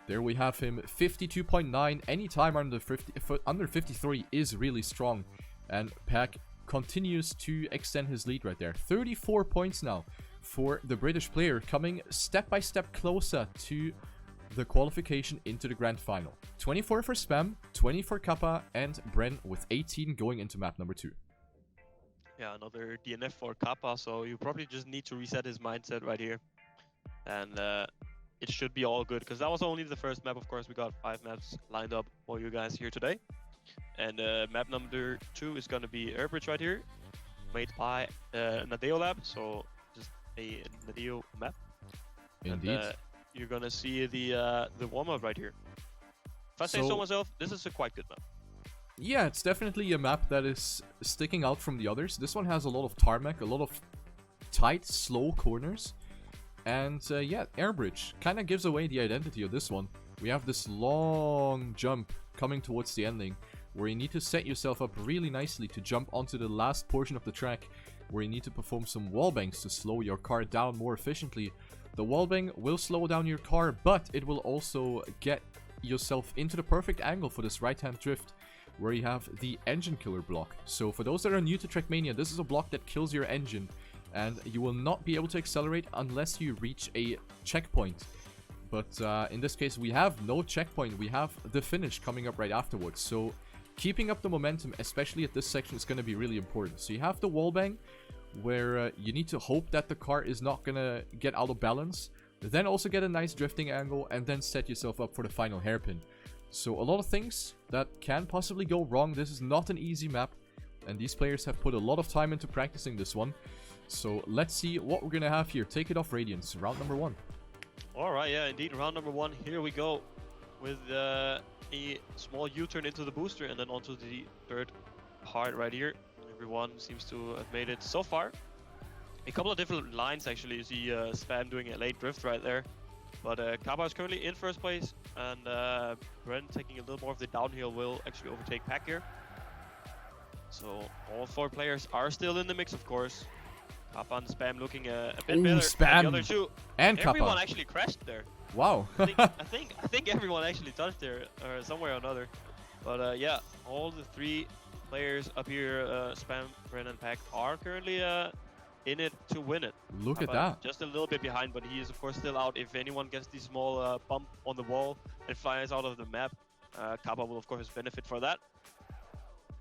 there we have him, 52.9. Any time under 53 is really strong. And Pack continues to extend his lead right there. 34 points now for the British player, coming step by step closer to the qualification into the grand final. 24 for Spam, 20 for Kappa, and Bren with 18 going into map number 2. Yeah, another DNF for Kappa, so you probably just need to reset his mindset right here. And it should be all good, because that was only the first map. Of course, we got 5 maps lined up for you guys here today. And map number 2 is going to be Airbridge right here, made by Nadeo Lab, so just a Nadeo map. Indeed. And, you're gonna see the warm-up right here. If I say so myself, this is a quite good map. Yeah, it's definitely a map that is sticking out from the others. This one has a lot of tarmac, a lot of tight, slow corners. And yeah, Airbridge kind of gives away the identity of this one. We have this long jump coming towards the ending, where you need to set yourself up really nicely to jump onto the last portion of the track, where you need to perform some wallbangs to slow your car down more efficiently. The wallbang will slow down your car, but it will also get yourself into the perfect angle for this right-hand drift, where you have the engine killer block. So for those that are new to Trackmania, this is a block that kills your engine, and you will not be able to accelerate unless you reach a checkpoint. But in this case, we have no checkpoint. We have the finish coming up right afterwards. So keeping up the momentum, especially at this section, is going to be really important. So you have the wallbang, where you need to hope that the car is not gonna get out of balance, then also get a nice drifting angle, and then set yourself up for the final hairpin. So a lot of things that can possibly go wrong. This is not an easy map, and these players have put a lot of time into practicing this one. So let's see what we're gonna have here. Take it off Radiance, round number 1. Alright, yeah, indeed, round number 1. Here we go with a small U-turn into the booster, and then onto the third part right here. Everyone seems to have made it so far. A couple of different lines actually. You see Spam doing a late drift right there. But Kappa is currently in first place, and Bren taking a little more of the downhill will actually overtake Pack here. So all 4 players are still in the mix, of course. Kappa and Spam looking a bit better. Spam The other 2, and everyone Kappa. actually crashed there. Wow. I think everyone actually touched there, or somewhere or another. But yeah, all the 3 players up here, Spam, Bren, and Pack, are currently in it to win it. Look at Kappa that. just a little bit behind, but he is of course still out. If anyone gets the small bump on the wall and flies out of the map, Kappa will of course benefit for that.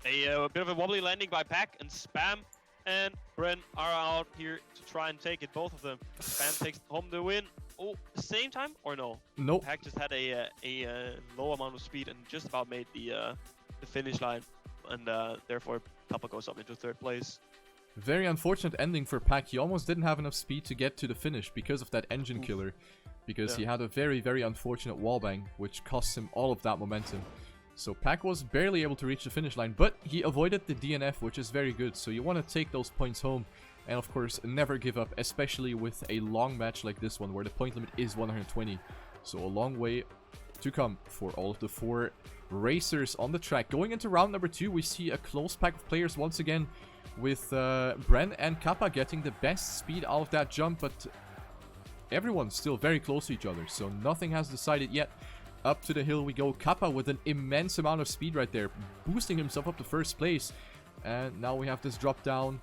A bit of a wobbly landing by Pack, and Spam and Bren are out here to try and take it, both of them. Spam takes home the win. Oh, same time or no? Nope. Pack just had a low amount of speed and just about made the finish line, and therefore Kappa goes up into 3rd place. Very unfortunate ending for Pack. He almost didn't have enough speed to get to the finish because of that engine killer. Because he had a very, very unfortunate wallbang, which cost him all of that momentum. So Pack was barely able to reach the finish line, but he avoided the DNF, which is very good. So you want to take those points home, and of course never give up, especially with a long match like this one, where the point limit is 120. So a long way to come for all of the 4 racers on the track. Going into round number 2, we see a close pack of players once again, with Bren and Kappa getting the best speed out of that jump, but everyone's still very close to each other, so nothing has decided yet. Up to the hill we go. Kappa with an immense amount of speed right there, boosting himself up to first place. And now we have this drop down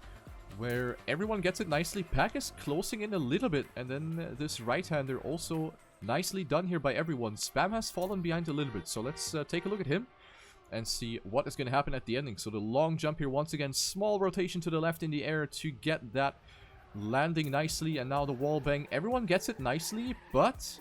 where everyone gets it nicely. Pack is closing in a little bit, and then this right-hander also nicely done here by everyone. Spam has fallen behind a little bit, so let's take a look at him and see what is going to happen at the ending. So the long jump here once again, small rotation to the left in the air to get that landing nicely, and now the wall bang. Everyone gets it nicely, but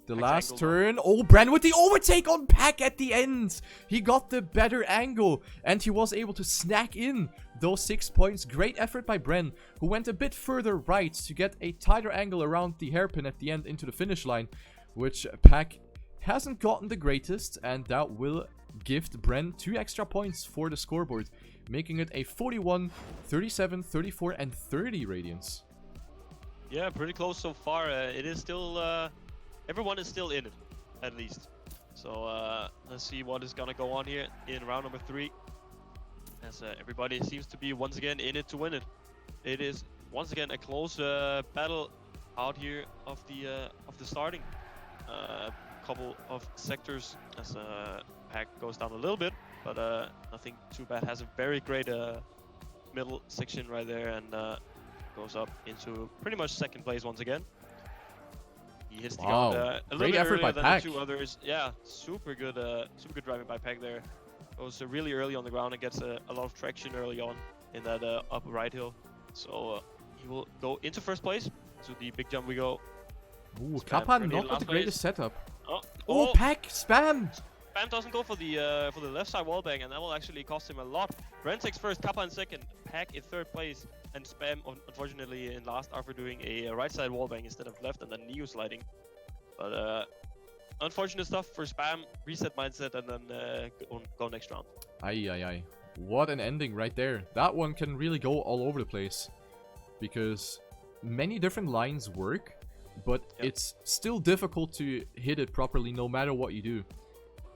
the last turn. Oh, Bren with the overtake on Pack at the end. He got the better angle, and he was able to snack in those 6 points. Great effort by Bren, who went a bit further right to get a tighter angle around the hairpin at the end into the finish line, which Pack hasn't gotten the greatest, and that will gift Bren 2 extra points for the scoreboard, making it a 41, 37, 34, and 30 Radiance. Yeah, pretty close so far. It is still... everyone is still in it, at least. So let's see what is gonna go on here in round number 3. As everybody seems to be once again in it to win it. It is once again a close battle out here of the starting couple of sectors, as Pack goes down a little bit, but nothing too bad. Has a very great middle section right there, and goes up into pretty much 2nd place once again. He hits the ground a little bit earlier than the 2 others. Yeah, super good driving by Pack there. Goes really early on the ground and gets a lot of traction early on in that upper right hill. So he will go into 1st place. To the big jump we go. Ooh, Kappa not with the greatest setup. Oh, Pack Spam! Spam doesn't go for the left side wallbang, and that will actually cost him a lot. Bren takes 1st, Kappa in 2nd, Pack in 3rd place, and Spam unfortunately in last after doing a right side wallbang instead of left, and then Neo sliding. But unfortunate stuff for Spam. Reset mindset, and then go next round. Aye. What an ending right there. That one can really go all over the place, because many different lines work, but it's still difficult to hit it properly no matter what you do.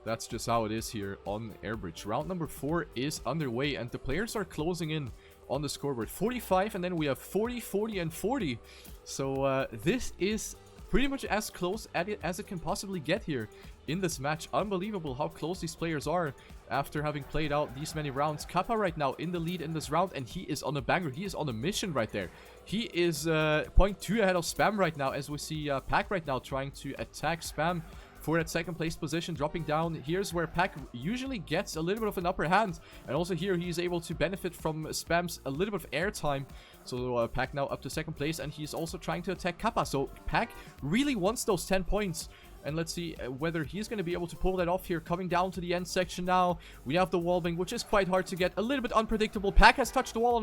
That's just how it is here on Airbridge. Round number 4 is underway, and the players are closing in on the scoreboard. 45, and then we have 40, 40, and 40. So this is pretty much as close as it can possibly get here in this match. Unbelievable how close these players are after having played out these many rounds. Kappa right now in the lead in this round, and he is on a banger. He is on a mission right there. He is 0.2 ahead of Spam right now, as we see Pack right now trying to attack Spam for that 2nd place position, dropping down. Here's where Pack usually gets a little bit of an upper hand, and also here he's able to benefit from Spam's a little bit of airtime. So Pack now up to 2nd place, and he's also trying to attack Kappa. So Pack really wants those 10 points. And let's see whether he's going to be able to pull that off here. Coming down to the end section now. We have the wallbang, which is quite hard to get. A little bit unpredictable. Pack has touched the wall on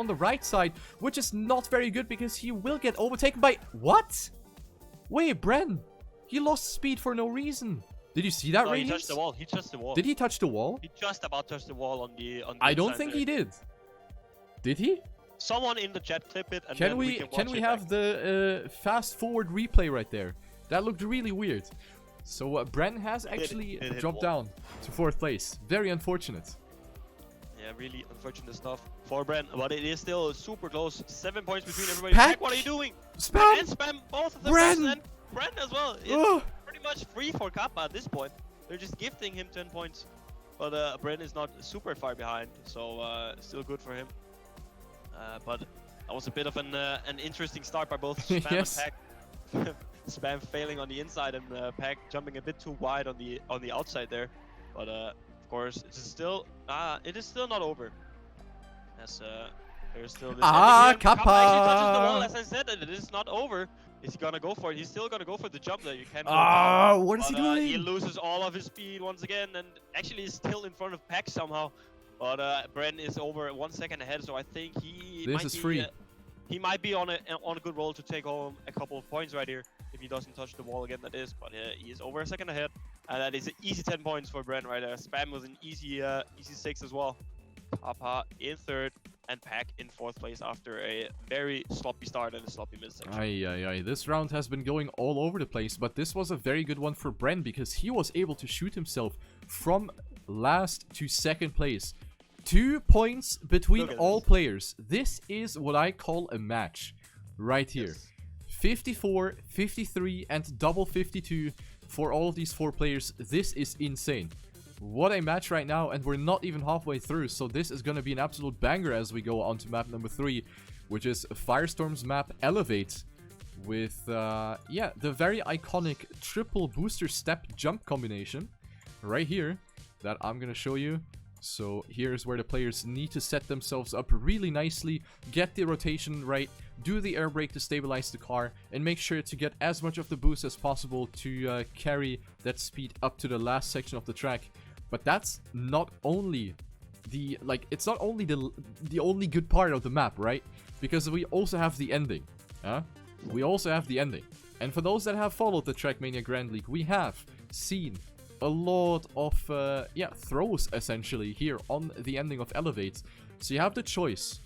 the right side, which is not very good because he will get overtaken by... What? Wait, Bren. He lost speed for no reason. Did you see that, No, Radiance? he touched the wall. He touched the wall. Did he touch the wall? He just about touched the wall on the I don't think he did. Did he? Someone in the chat clip it, and Can then we can have the fast forward replay right there? That looked really weird. So Bren has actually it hit dropped wall. down to 4th place. Very unfortunate. Yeah, really unfortunate stuff for Bren, but it is still super close. 7 points between everybody. Pack! Pack, what are you doing? Spam! And spam both of them. Bren! And Bren as well. It's Ugh. pretty much free for Kappa at this point. They're just gifting him 10 points. But Bren is not super far behind, so still good for him. But that was a bit of an interesting start by both Spam Yes. and Pack. Spam failing on the inside and Pack jumping a bit too wide on the outside there. But of course, it is still not over. As there's still this Kappa! actually touches the wall, as I said, and it is not over. Is he gonna go for it? He's still gonna go for the jump there. You can't go down. What is he doing? He loses all of his speed once again, and actually is still in front of Pack somehow. But Bren is over 1 second ahead, so I think he might be on a good roll to take home a couple of points right here if he doesn't touch the wall again. That is, but he is over a second ahead, and that is an easy 10 points for Bren right there. Spam was an easy 6 as well. Papa in 3rd, and Pack in 4th place after a very sloppy start and a sloppy midsection. Aye. This round has been going all over the place, but this was a very good one for Bren because he was able to shoot himself from last to 2nd place. 2 points between all players. This is what I call a match right here. Yes. 54, 53, and double 52 for all of these 4 players. This is insane. What a match right now, and we're not even halfway through, so this is going to be an absolute banger as we go on to map number 3, which is Firestorm's map Elevate, with, the very iconic triple booster step jump combination right here that I'm going to show you. So here's where the players need to set themselves up really nicely, get the rotation right, do the air brake to stabilize the car, and make sure to get as much of the boost as possible to carry that speed up to the last section of the track. But that's not only it's not only the only good part of the map, right? Because we also have the ending. We also have the ending. And for those that have followed the Trackmania Grand League, we have seen a lot of throws essentially here on the ending of Elevate. So you have the choice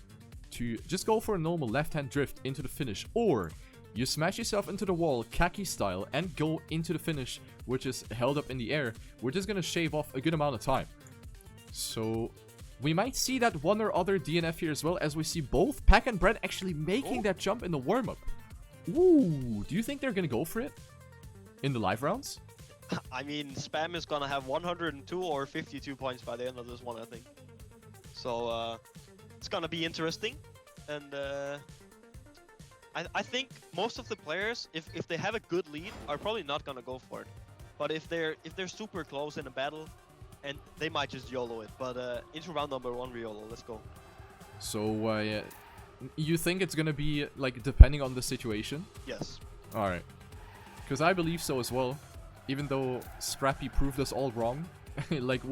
to just go for a normal left-hand drift into the finish, or you smash yourself into the wall khaki style and go into the finish, which is held up in the air, which is going to shave off a good amount of time. So we might see that one or other DNF here as well, as we see both Pack and Bren actually making that jump in the warm-up. Ooh, do you think they're going to go for it in the live rounds? I mean, Spam is gonna have 102 or 52 points by the end of this one, I think. So it's gonna be interesting, and I think most of the players, if they have a good lead, are probably not gonna go for it. But if they're super close in a battle, and they might just YOLO it. But into round number 1, Riolu, let's go. So you think it's gonna be like depending on the situation? Yes. All right, because I believe so as well. Even though Scrappy proved us all wrong. Like,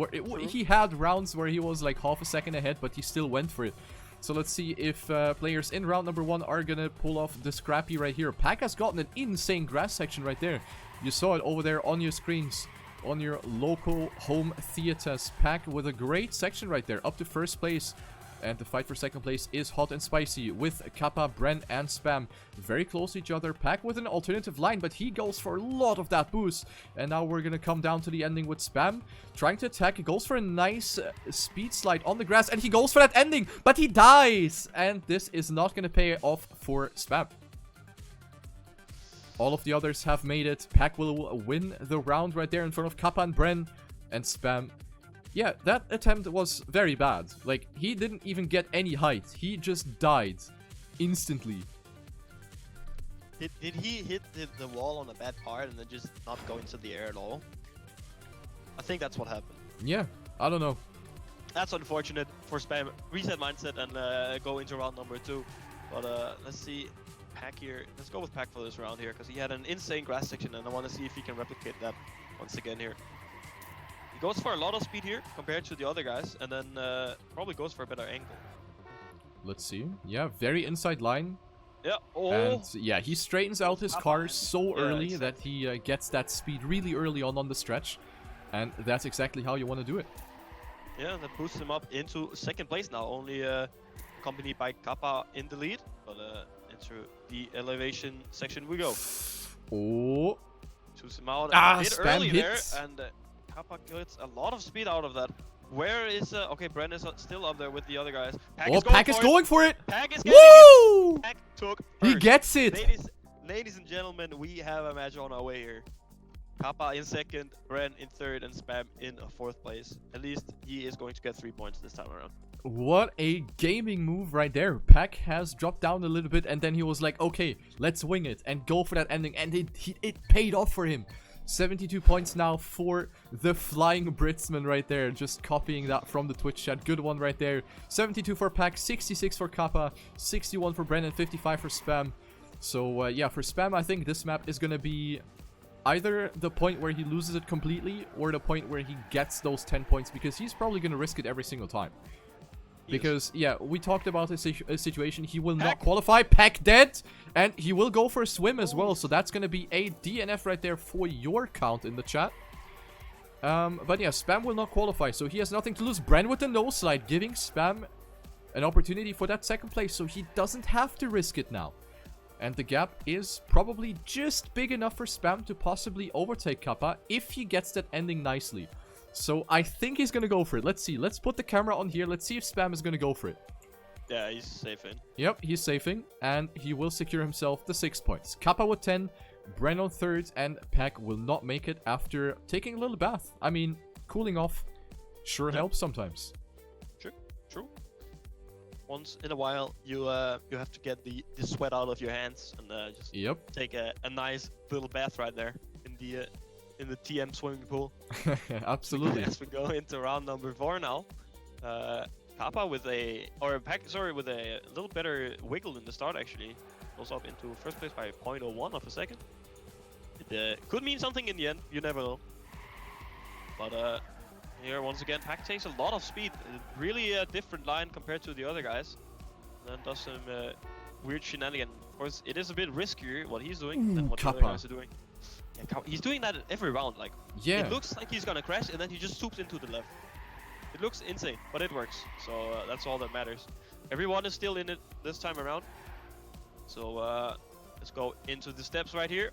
he had rounds where he was like half a second ahead, but he still went for it. So let's see if players in round number 1 are gonna pull off the Scrappy right here. Pack has gotten an insane grass section right there. You saw it over there on your screens, on your local home theaters. Pack with a great section right there, up to 1st place. And the fight for 2nd place is hot and spicy with Kappa, Bren, and Spam very close to each other. Pack with an alternative line, but he goes for a lot of that boost. And now we're going to come down to the ending with Spam trying to attack. He goes for a nice speed slide on the grass, and he goes for that ending, but he dies. And this is not going to pay off for Spam. All of the others have made it. Pack will win the round right there in front of Kappa and Bren, and Spam. Yeah, that attempt was very bad. Like, he didn't even get any height. He just died instantly. Did he hit the wall on a bad part and then just not go into the air at all? I think that's what happened. Yeah, I don't know. That's unfortunate for Spam. Reset mindset and go into round number 2. But let's see Pack here. Let's go with Pack for this round here, because he had an insane grass section, and I want to see if he can replicate that once again here. He goes for a lot of speed here compared to the other guys, and then probably goes for a better angle. Let's see. Yeah, very inside line. Yeah. Oh. And yeah, he straightens out his car so early that he gets that speed really early on the stretch. And that's exactly how you want to do it. Yeah, that boosts him up into 2nd place now, only accompanied by Kappa in the lead. But into the elevation section we go. Oh, Shoots him out Ah, a bit spam early hits. there, and Kappa gets a lot of speed out of that. Where is okay? Bren is still up there with the other guys. Pack is going for it. Pack is getting it. Woo! Pack took He first. gets it. Ladies and gentlemen, we have a match on our way here. Kappa in second, Bren in third, and Spam in fourth place. At least he is going to get 3 points this time around. What a gaming move right there. Pack has dropped down a little bit and then he was like, okay, let's wing it and go for that ending. And it paid off for him. 72 points now for the Flying Britsman right there. Just copying that from the Twitch chat. Good one right there. 72 for Pack, 66 for Kappa, 61 for Bren, and 55 for Spam. So yeah, for Spam, I think this map is going to be either the point where he loses it completely or the point where he gets those 10 points, because he's probably going to risk it every single time. Because, yeah, we talked about a situation. He will not qualify. Pack dead. And he will go for a swim as well. So that's going to be a DNF right there for your count in the chat. But yeah, Spam will not qualify. So he has nothing to lose. Bren with the no slide, giving Spam an opportunity for that second place. So he doesn't have to risk it now. And the gap is probably just big enough for Spam to possibly overtake Kappa if he gets that ending nicely. So I think he's going to go for it. Let's see. Let's put the camera on here. Let's see if Spam is going to go for it. Yeah, he's safe in. Yep, he's safing. And he will secure himself the 6 points. Kappa with 10. Bren on third. And Pack will not make it after taking a little bath. I mean, cooling off sure helps sometimes. True. Once in a while, you have to get the sweat out of your hands and just take a nice little bath right there in the TM swimming pool. Absolutely. As we go into round number 4 now, Kappa with Pack with a little better wiggle in the start actually, goes up into first place by 0.01 of a second. It could mean something in the end. You never know. But here once again, Pack takes a lot of speed. Really a different line compared to the other guys. And then does some weird shenanigans. Of course, it is a bit riskier what he's doing than what the other guys are doing. Yeah, he's doing that every round. Like, it looks like he's gonna crash, and then he just swoops into the left. It looks insane, but it works. So that's all that matters. Everyone is still in it this time around. So let's go into the steps right here,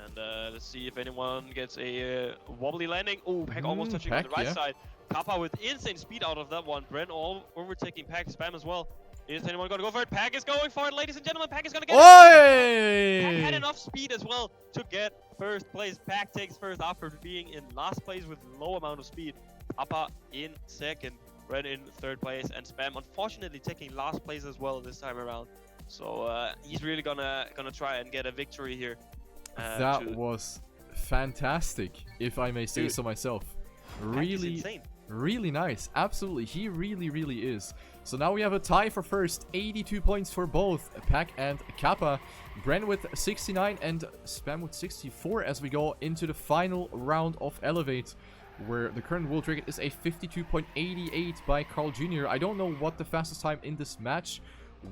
and let's see if anyone gets a wobbly landing. Oh, Pack almost touching on the right side. Kappa with insane speed out of that one. Bren all overtaking Pack. Spam as well. Is anyone gonna go for it? Pack is going for it, ladies and gentlemen. Pack is gonna get it. Pack had enough speed as well to get first place. Pack takes first after being in last place with low amount of speed. Kappa in second, Bren in third place, and Spam unfortunately taking last place as well this time around. So he's really gonna try and get a victory here. That was fantastic, if I may say so myself. Really nice. Absolutely, he really is. So now we have a tie for first. 82 points for both Pack and Kappa. Bren with 69 and Spam with 64 as we go into the final round of Elevate, where the current world record is a 52.88 by Carl Jr. I don't know what the fastest time in this match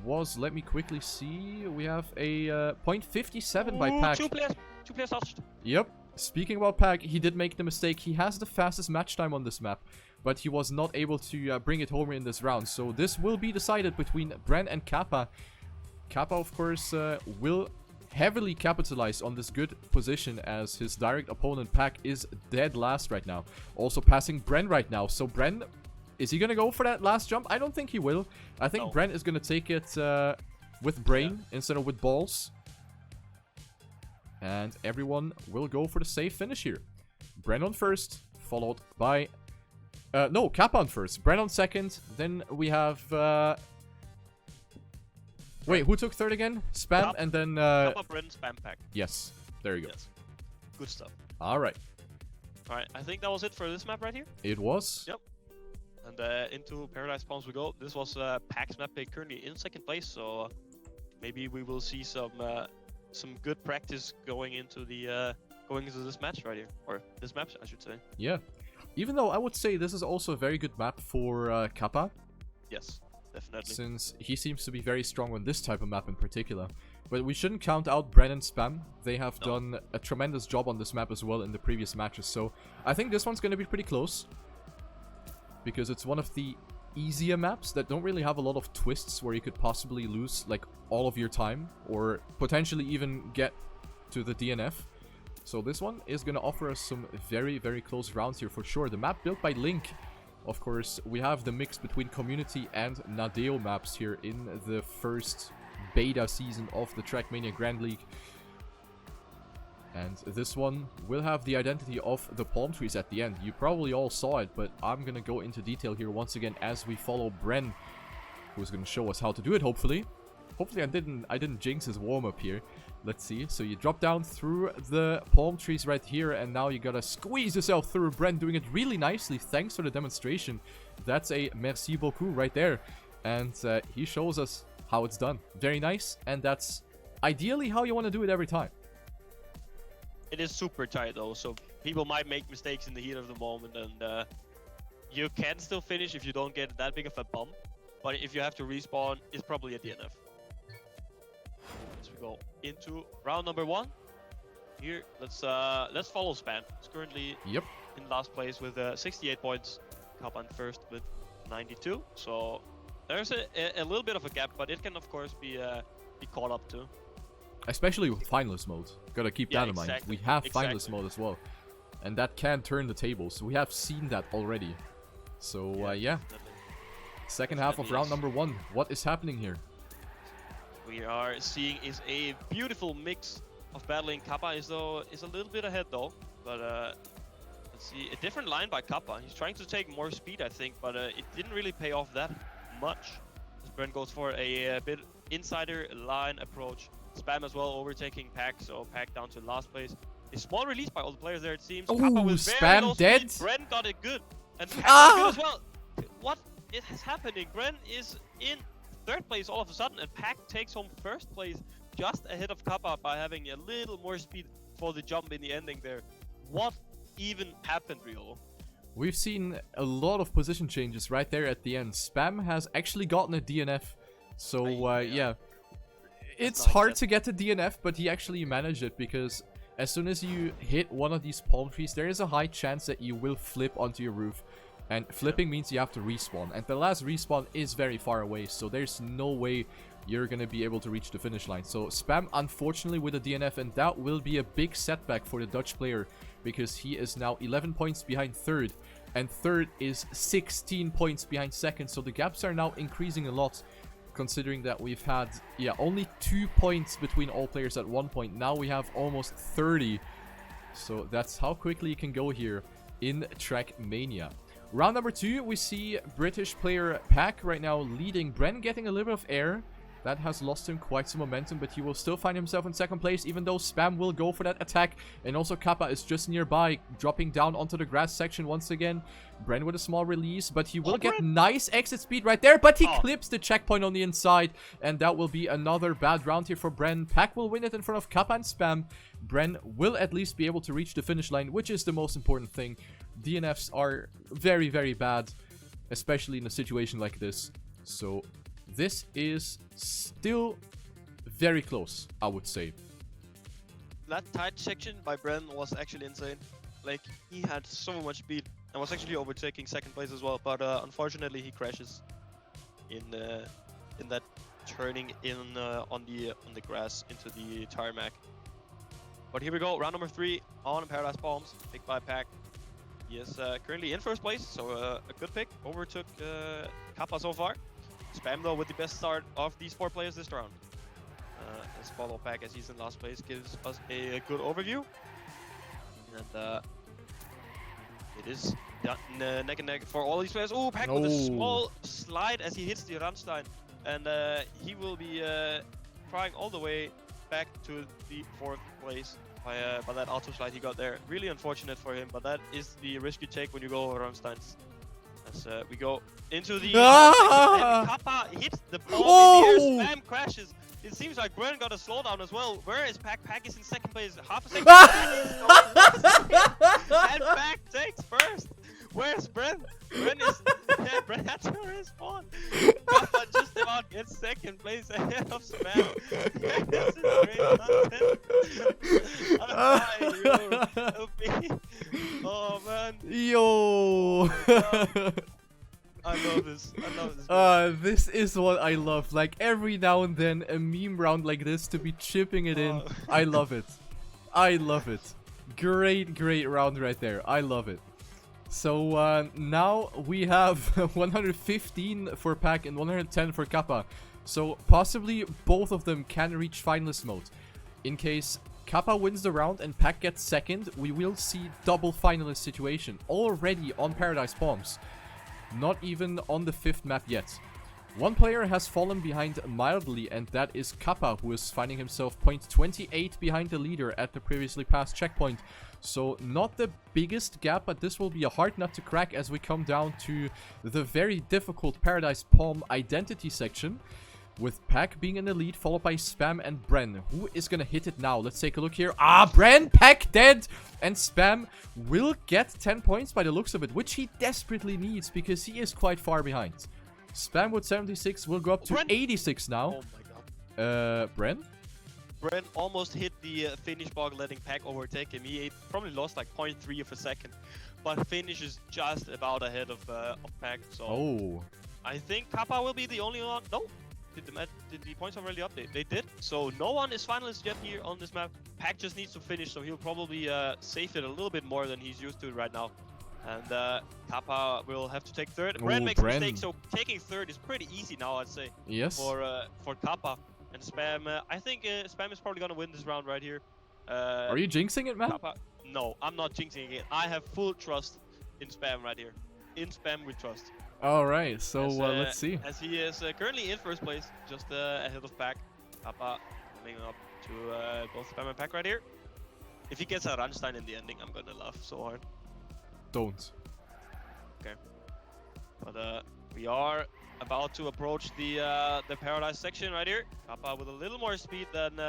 was. Let me quickly see. We have a .57 by Pack. Two players touched. Yep. Speaking about Pack, he did make the mistake. He has the fastest match time on this map, but he was not able to bring it home in this round. So this will be decided between Bren and Kappa. Kappa, of course, will heavily capitalize on this good position as his direct opponent Pack is dead last right now. Also passing Bren right now. So Bren, is he going to go for that last jump? I don't think he will. I think Bren is going to take it with brain instead of with balls. And everyone will go for the safe finish here. Bren on first, followed by... no, Kappa on first. Bren on second. Then we have... wait, who took third again? Spam and then... Kappa, Bren, Spam, Pack. Yes, there you go. Yes. Good stuff. Alright. Alright, I think that was it for this map right here. It was. Yep. And into Paradise Palms we go. This was Pack's map pick, currently in second place, so maybe we will see some good practice going into this match right here, or this map I should say. Yeah, even though I would say this is also a very good map for Kappa. Yes, definitely. Since he seems to be very strong on this type of map in particular. But we shouldn't count out Bren and Spam. They have done a tremendous job on this map as well in the previous matches. So I think this one's going to be pretty close, because it's one of the easier maps that don't really have a lot of twists where you could possibly lose like all of your time or potentially even get to the DNF. So this one is going to offer us some very, very close rounds here for sure. The map built by Link. Of course, we have the mix between Community and Nadeo maps here in the first beta season of the Trackmania Grand League. And this one will have the identity of the palm trees at the end. You probably all saw it, but I'm going to go into detail here once again as we follow Bren, who's going to show us how to do it, hopefully. Hopefully I didn't jinx his warm-up here. Let's see. So you drop down through the palm trees right here, and now you gotta squeeze yourself through. Bren doing it really nicely. Thanks for the demonstration. That's a merci beaucoup right there. And he shows us how it's done. Very nice. And that's ideally how you want to do it every time. It is super tight though, so people might make mistakes in the heat of the moment, and you can still finish if you don't get that big of a bump. But if you have to respawn, it's probably a DNF. As we go into round number 1. Here, let's follow Spam. He's currently in last place with 68 points. Kapan first with 92. So there's a little bit of a gap, but it can of course be caught up to. Especially with finalist mode. Gotta keep that in mind. We have finalist mode as well. And that can turn the tables. We have seen that already. So yeah. Second half of round number 1. What is happening here? We are seeing is a beautiful mix of battling. Kappa is a little bit ahead though, but let's see, a different line by Kappa. He's trying to take more speed, I think, but it didn't really pay off that much. As Brent goes for a bit insider line approach. Spam as well, overtaking Pack, so Pack down to last place. A small release by all the players there, it seems. Oh, Kappa with very low Spam dead. Speed. Brent got it good, and Pack got it good as well. What is happening? Brent is in 3rd place all of a sudden, and Pack takes home 1st place just ahead of Kappa by having a little more speed for the jump in the ending there. What even happened, Riolu? We've seen a lot of position changes right there at the end. Spam has actually gotten a DNF, so yeah. It's hard to get a DNF, but he actually managed it because as soon as you hit one of these palm trees, there is a high chance that you will flip onto your roof. And flipping means you have to respawn, and the last respawn is very far away, so there's no way you're gonna be able to reach the finish line. So Spam, unfortunately, with a DNF, and that will be a big setback for the Dutch player, because he is now 11 points behind 3rd, and 3rd is 16 points behind 2nd, so the gaps are now increasing a lot, considering that we've had, only 2 points between all players at one point. Now we have almost 30, so that's how quickly you can go here in Trackmania. Round number 2, we see British player Pack right now leading. Bren getting a little bit of air. That has lost him quite some momentum, but he will still find himself in 2nd place, even though Spam will go for that attack. And also Kappa is just nearby, dropping down onto the grass section once again. Bren with a small release, but he will get nice exit speed right there, but he clips the checkpoint on the inside. And that will be another bad round here for Bren. Pack will win it in front of Kappa and Spam. Bren will at least be able to reach the finish line, which is the most important thing. DNFs are very, very bad, especially in a situation like this. So this is still very close, I would say. That tight section by Bren was actually insane. Like, he had so much speed and was actually overtaking 2nd place as well, but unfortunately he crashes in that turning in on the grass into the tarmac. But here we go, round number 3 on Paradise Palms, picked by Pack. He is currently in 1st place, so a good pick. Overtook Kappa so far. Spam though with the best start of these 4 players this round. Let's follow Pack as he's in last place, gives us a good overview. And it is neck and neck for all these players. Oh, Pack with a small slide as he hits the Randstein. And he will be trying all the way back to the 4th place by that auto slide he got there. Really unfortunate for him, but that is the risk you take when you go over Randsteins. As we go into the and Kappa hits the ball in the air, Spam crashes. It seems like Bren got a slowdown as well. Where is Pack? Pack is in 2nd place, half a second. And Pack takes 1st. Where's Bren? Bren had to respawn. Kappa just about gets 2nd place ahead of Spam. This is great content. I'm dying, help me. Oh man. Yo. I love this. I love this. This is what I love. Like every now and then, a meme round like this to be chipping it in. I love it. I love it. Great round right there. I love it. So now we have 115 for Pack and 110 for Kappa. So possibly both of them can reach finalist mode. In case Kappa wins the round and Pack gets second, we will see double finalist situation already on Paradise Palms. Not even on the 5th map yet. One player has fallen behind mildly, and that is Kappa, who is finding himself 0.28 behind the leader at the previously passed checkpoint. So not the biggest gap, but this will be a hard nut to crack as we come down to the very difficult Paradise Palm identity section. With Pack being in the lead, followed by Spam and Bren. Who is gonna hit it now? Let's take a look here. Ah, Bren! Pack dead! And Spam will get 10 points by the looks of it, which he desperately needs because he is quite far behind. Spam with 76 will go up to Bren. 86 now. Oh my god. Bren? Bren almost hit the finish bug, letting Pack overtake him. He probably lost like 0.3 of a second. But finish is just about ahead of Pack, so... Oh. I think Kappa will be the only one... No. Did the points already update? They did. So no one is finalist yet here on this map. Pack just needs to finish, so he'll probably save it a little bit more than he's used to right now. And Kappa will have to take third. Bren makes a mistake, so taking third is pretty easy now, I'd say. Yes. For Kappa. And Spam, I think Spam is probably gonna win this round right here. Are you jinxing it, man? Kappa, no, I'm not jinxing it. I have full trust in Spam right here. In Spam we trust. Alright, so let's see. As he is currently in first place, just ahead of Pack. Kappa coming up to both Spam and Pack right here. If he gets a Rammstein in the ending, I'm gonna laugh so hard. Don't. Okay. But we are about to approach the Paradise section right here. Kappa with a little more speed than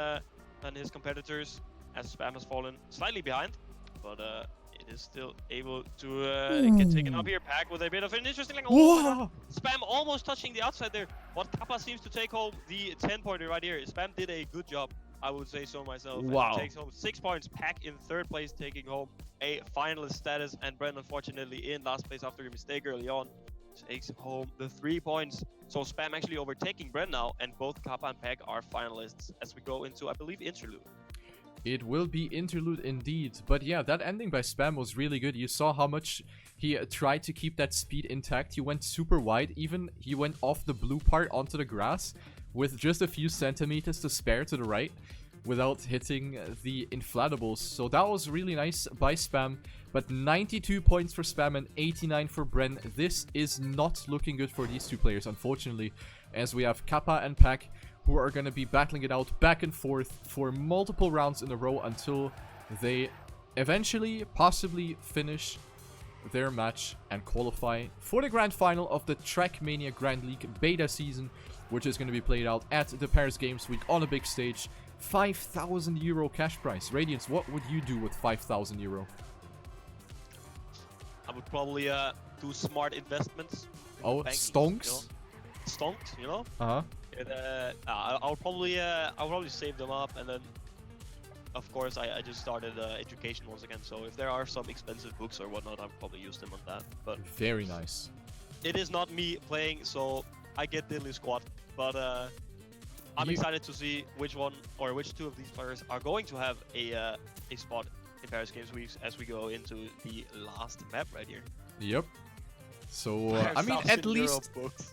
his competitors, as Spam has fallen slightly behind. But it is still able to get taken up here. Pack with a bit of an interesting... Oh, Spam almost touching the outside there. But Kappa seems to take home the 10-pointer right here. Spam did a good job, I would say so myself. Wow. And he takes home 6 points. Pack in third place, taking home a finalist status. And Bren, unfortunately, in last place after a mistake early on, takes home the 3 points. So Spam actually overtaking Bren now. And both Kappa and Pack are finalists as we go into, I believe, Interlude. It will be Interlude indeed. But yeah, that ending by Spam was really good. You saw how much he tried to keep that speed intact. He went super wide. Even he went off the blue part onto the grass with just a few centimeters to spare to the right without hitting the inflatables. So that was really nice by Spam. But 92 points for Spam and 89 for Bren. This is not looking good for these two players, unfortunately, as we have Kappa and Pack, who are going to be battling it out back and forth for multiple rounds in a row until they eventually possibly finish their match and qualify for the grand final of the Trackmania Grand League beta season, which is going to be played out at the Paris Games Week on a big stage. 5,000 euro cash prize. Radiance, what would you do with 5,000 euro? I would probably do smart investments. Oh, banking, stonks? You know? Stonks, you know? Uh-huh. And, I'll probably save them up, and then of course I just started education once again, so if there are some expensive books or whatnot, I'll probably use them on that. But very nice. It is not me playing, so I get diddly squat, but I'm excited to see which one or which two of these players are going to have a spot in Paris Games Week as we go into the last map right here. Yep. So I mean,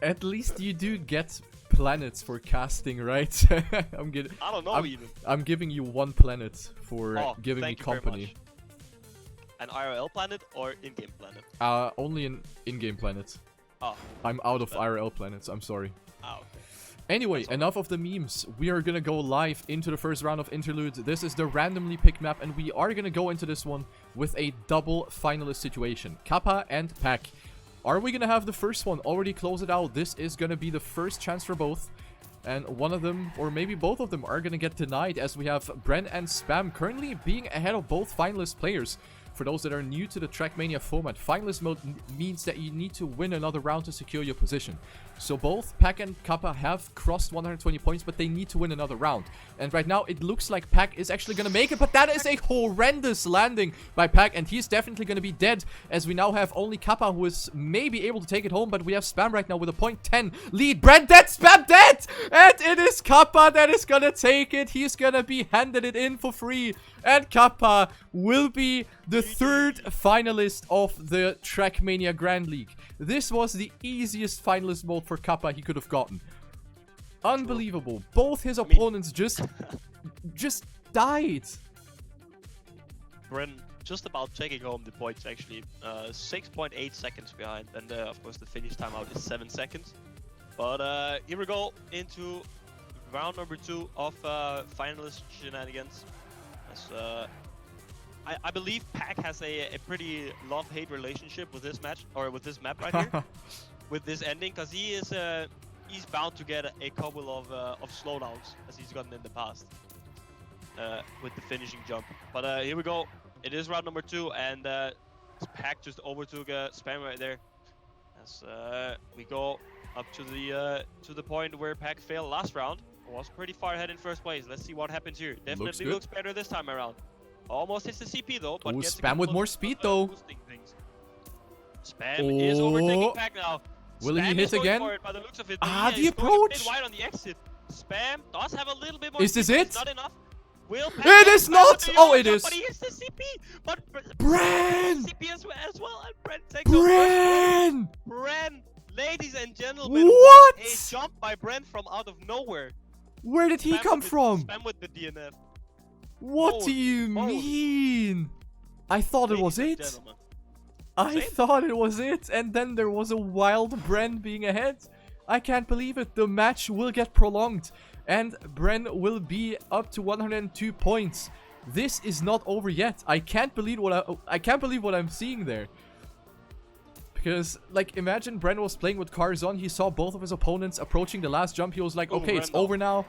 at least you do get planets for casting, right? I don't know even. I'm giving you 1 planet for giving me company. An IRL planet or in-game planet? Only an in-game planet. Oh. I'm out of IRL planets, I'm sorry. Oh, okay. Anyway, enough of the memes. We are gonna go live into the first round of Interludes. This is the randomly picked map, and we are gonna go into this one with a double finalist situation. Kappa and Pack. Are we gonna have the first one already close it out? This is gonna be the first chance for both. And one of them, or maybe both of them, are gonna get denied, as we have Bren and Spam currently being ahead of both finalist players. For those that are new to the Trackmania format, finalist mode means that you need to win another round to secure your position. So both Pack and Kappa have crossed 120 points, but they need to win another round. And right now, it looks like Pack is actually going to make it, but that is a horrendous landing by Pack, and he's definitely going to be dead, as we now have only Kappa who is maybe able to take it home, but we have Spam right now with a 0.10 lead. Brent dead, Spam dead! And it is Kappa that is going to take it. He's going to be handed it in for free. And Kappa will be the third finalist of the Trackmania Grand League. This was the easiest finalist mode for Kappa he could have gotten. Unbelievable. Both his opponents just died. Bren just about taking home the points actually. 6.8 seconds behind, and of course the finish timeout is 7 seconds. But here we go into round number 2 of finalist shenanigans. I believe Pack has a pretty love-hate relationship with this match, or with this map right here, with this ending, because he's bound to get a couple of slowdowns as he's gotten in the past with the finishing jump. But here we go. It is round number 2, and Pack just overtook Spam right there. As we go up to the point where Pack failed last round. Was pretty far ahead in first place. Let's see what happens here. Definitely looks better this time around. Almost hits the CP though, but gets Spam with more speed though. Spam is overtaking Pack now. Will he hit again? By the looks of it, the approach. A bit wide on the exit. Spam does have a little bit more. Is this it? Not enough. Will Pack it is not. Oh, it is. But he hits the CP. But Bren. CP as well, and Bren takes Bren. Bren, ladies and gentlemen, what? A jump by Bren from out of nowhere. Where did he come from? Spam with the DNF. What do you mean? I thought it was it. I thought it was it, and then there was a wild Bren being ahead. I can't believe it. The match will get prolonged, and Bren will be up to 102 points. This is not over yet. I can't believe what I'm seeing there. Because, like, imagine Bren was playing with cars on. He saw both of his opponents approaching the last jump. He was like, okay, it's over now.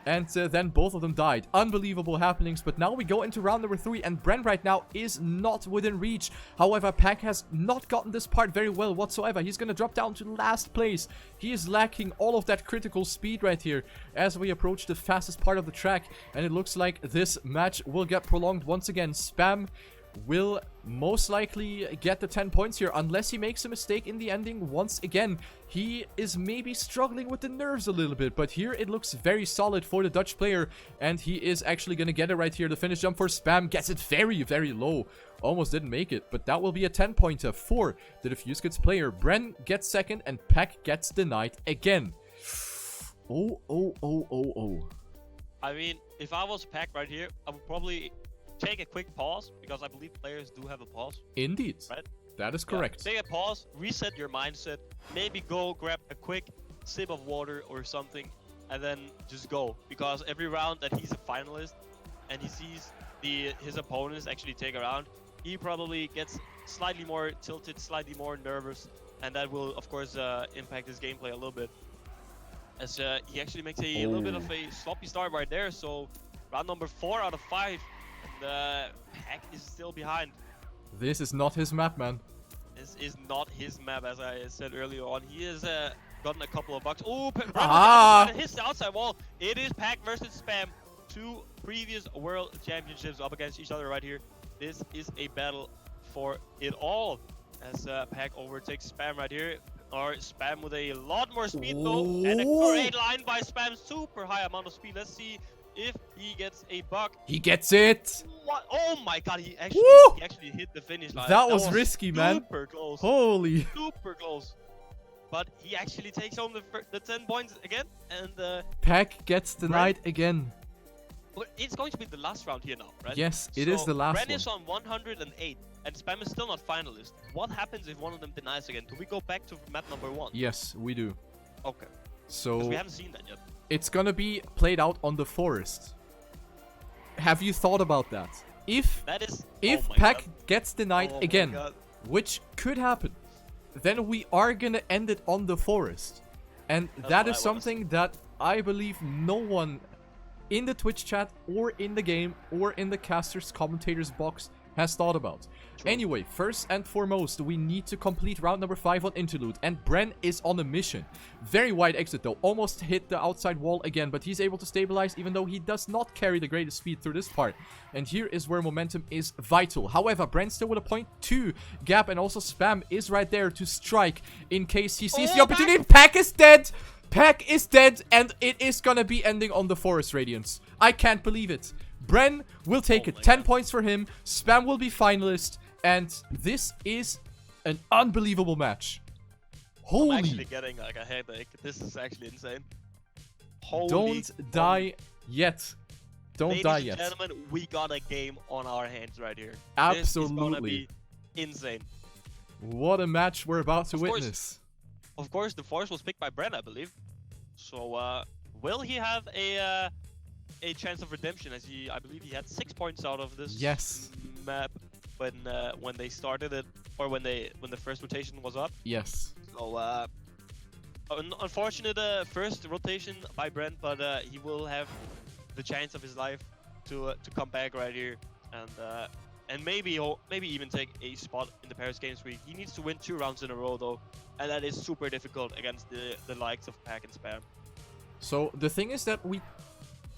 And then both of them died. Unbelievable happenings. But now we go into round number 3. And Bren right now is not within reach. However, Pack has not gotten this part very well whatsoever. He's going to drop down to last place. He is lacking all of that critical speed right here as we approach the fastest part of the track. And it looks like this match will get prolonged once again. Spam will most likely get the 10 points here unless he makes a mistake in the ending once again. He is maybe struggling with the nerves a little bit, but here it looks very solid for the Dutch player, and he is actually going to get it right here. The finish jump for Spam gets it very, very low. Almost didn't make it, but that will be a 10-pointer for the Diffuse Kids player. Bren gets second, and Pack gets denied again. Oh. I mean, if I was Pack right here, I would probably take a quick pause, because I believe players do have a pause. Indeed. Right? That is correct. Take a pause, reset your mindset, maybe go grab a quick sip of water or something, and then just go. Because every round that he's a finalist and he sees his opponents actually take a round, he probably gets slightly more tilted, slightly more nervous, and that will, of course, impact his gameplay a little bit. As he actually makes a little bit of a sloppy start right there, so round number 4 out of 5. And Pack is still behind. This is not his map, man. This is not his map, as I said earlier on. He has gotten a couple of bucks. Oh, hits the outside wall. It is Pack versus Spam. 2 previous world championships up against each other right here. This is a battle for it all. As Pack overtakes Spam right here. Or Spam with a lot more speed though. And a great line by Spam. Super high amount of speed. Let's see if he gets a buck. He gets it. What? Oh my god, he actually hit the finish line. That was risky, man. Super close. Holy. Super close. But he actually takes home the 10 points again. And Pack gets denied again. But it's going to be the last round here now, right? Yes, it is the last Bren one. is on 108, and Spam is still not finalist. What happens if one of them denies again? Do we go back to map number 1? Yes, we do. Okay. So we haven't seen that yet. It's gonna be played out on the forest. Have you thought about that? If Pack gets denied again, which could happen, then we are gonna end it on the forest. And that is something that I believe no one in the Twitch chat or in the game or in the casters commentators box has thought about. Anyway, first and foremost, we need to complete round number 5 on Interlude, and Bren is on a mission. Very wide exit though, almost hit the outside wall again, but he's able to stabilize even though he does not carry the greatest speed through this part. And here is where momentum is vital. However, Bren still with a 0.2 gap, and also Spam is right there to strike in case he sees the opportunity. Pack is dead! Pack is dead, and it is gonna be ending on the Forest Radiance. I can't believe it. Bren will take it. 10 points for him. Spam will be finalist. And this is an unbelievable match. Holy. I'm actually getting like a headache. This is actually insane. Holy. Don't die yet. Don't die yet. Ladies and gentlemen, we got a game on our hands right here. Absolutely. This is gonna be insane. What a match we're about to witness. Of course, the Forest was picked by Bren, I believe. So, will he have a chance of redemption? As I believe he had 6 points out of this map when they started it, or when the first rotation was up. Yes. So, unfortunate first rotation by Brent, but he will have the chance of his life to come back right here, and maybe even take a spot in the Paris Games Week. He needs to win 2 rounds in a row though, and that is super difficult against the likes of Pack and Spam. So the thing is that we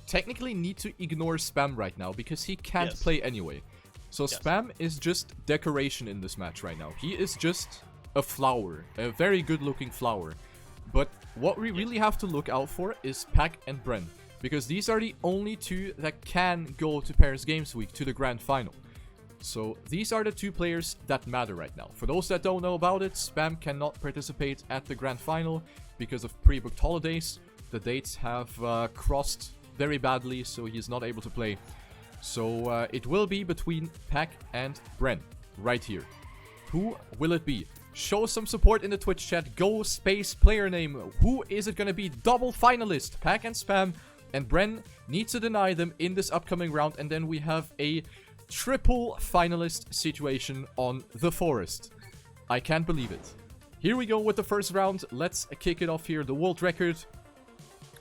technically need to ignore Spam right now because he can't play anyway. So Spam is just decoration in this match right now. He is just a flower, a very good looking flower. But what we really have to look out for is Pack and Bren, because these are the only 2 that can go to Paris Games Week, to the grand final. So these are the 2 players that matter right now. For those that don't know about it, Spam cannot participate at the grand final because of pre-booked holidays. The dates have crossed very badly, so he is not able to play. So it will be between Pack and Bren right here. Who will it be? Show some support in the Twitch chat. Go space player name. Who is it going to be? Double finalist. Pack and Spam. And Bren needs to deny them in this upcoming round. And then we have a triple finalist situation on the Forest. I can't believe it. Here we go with the first round. Let's kick it off here. The world record,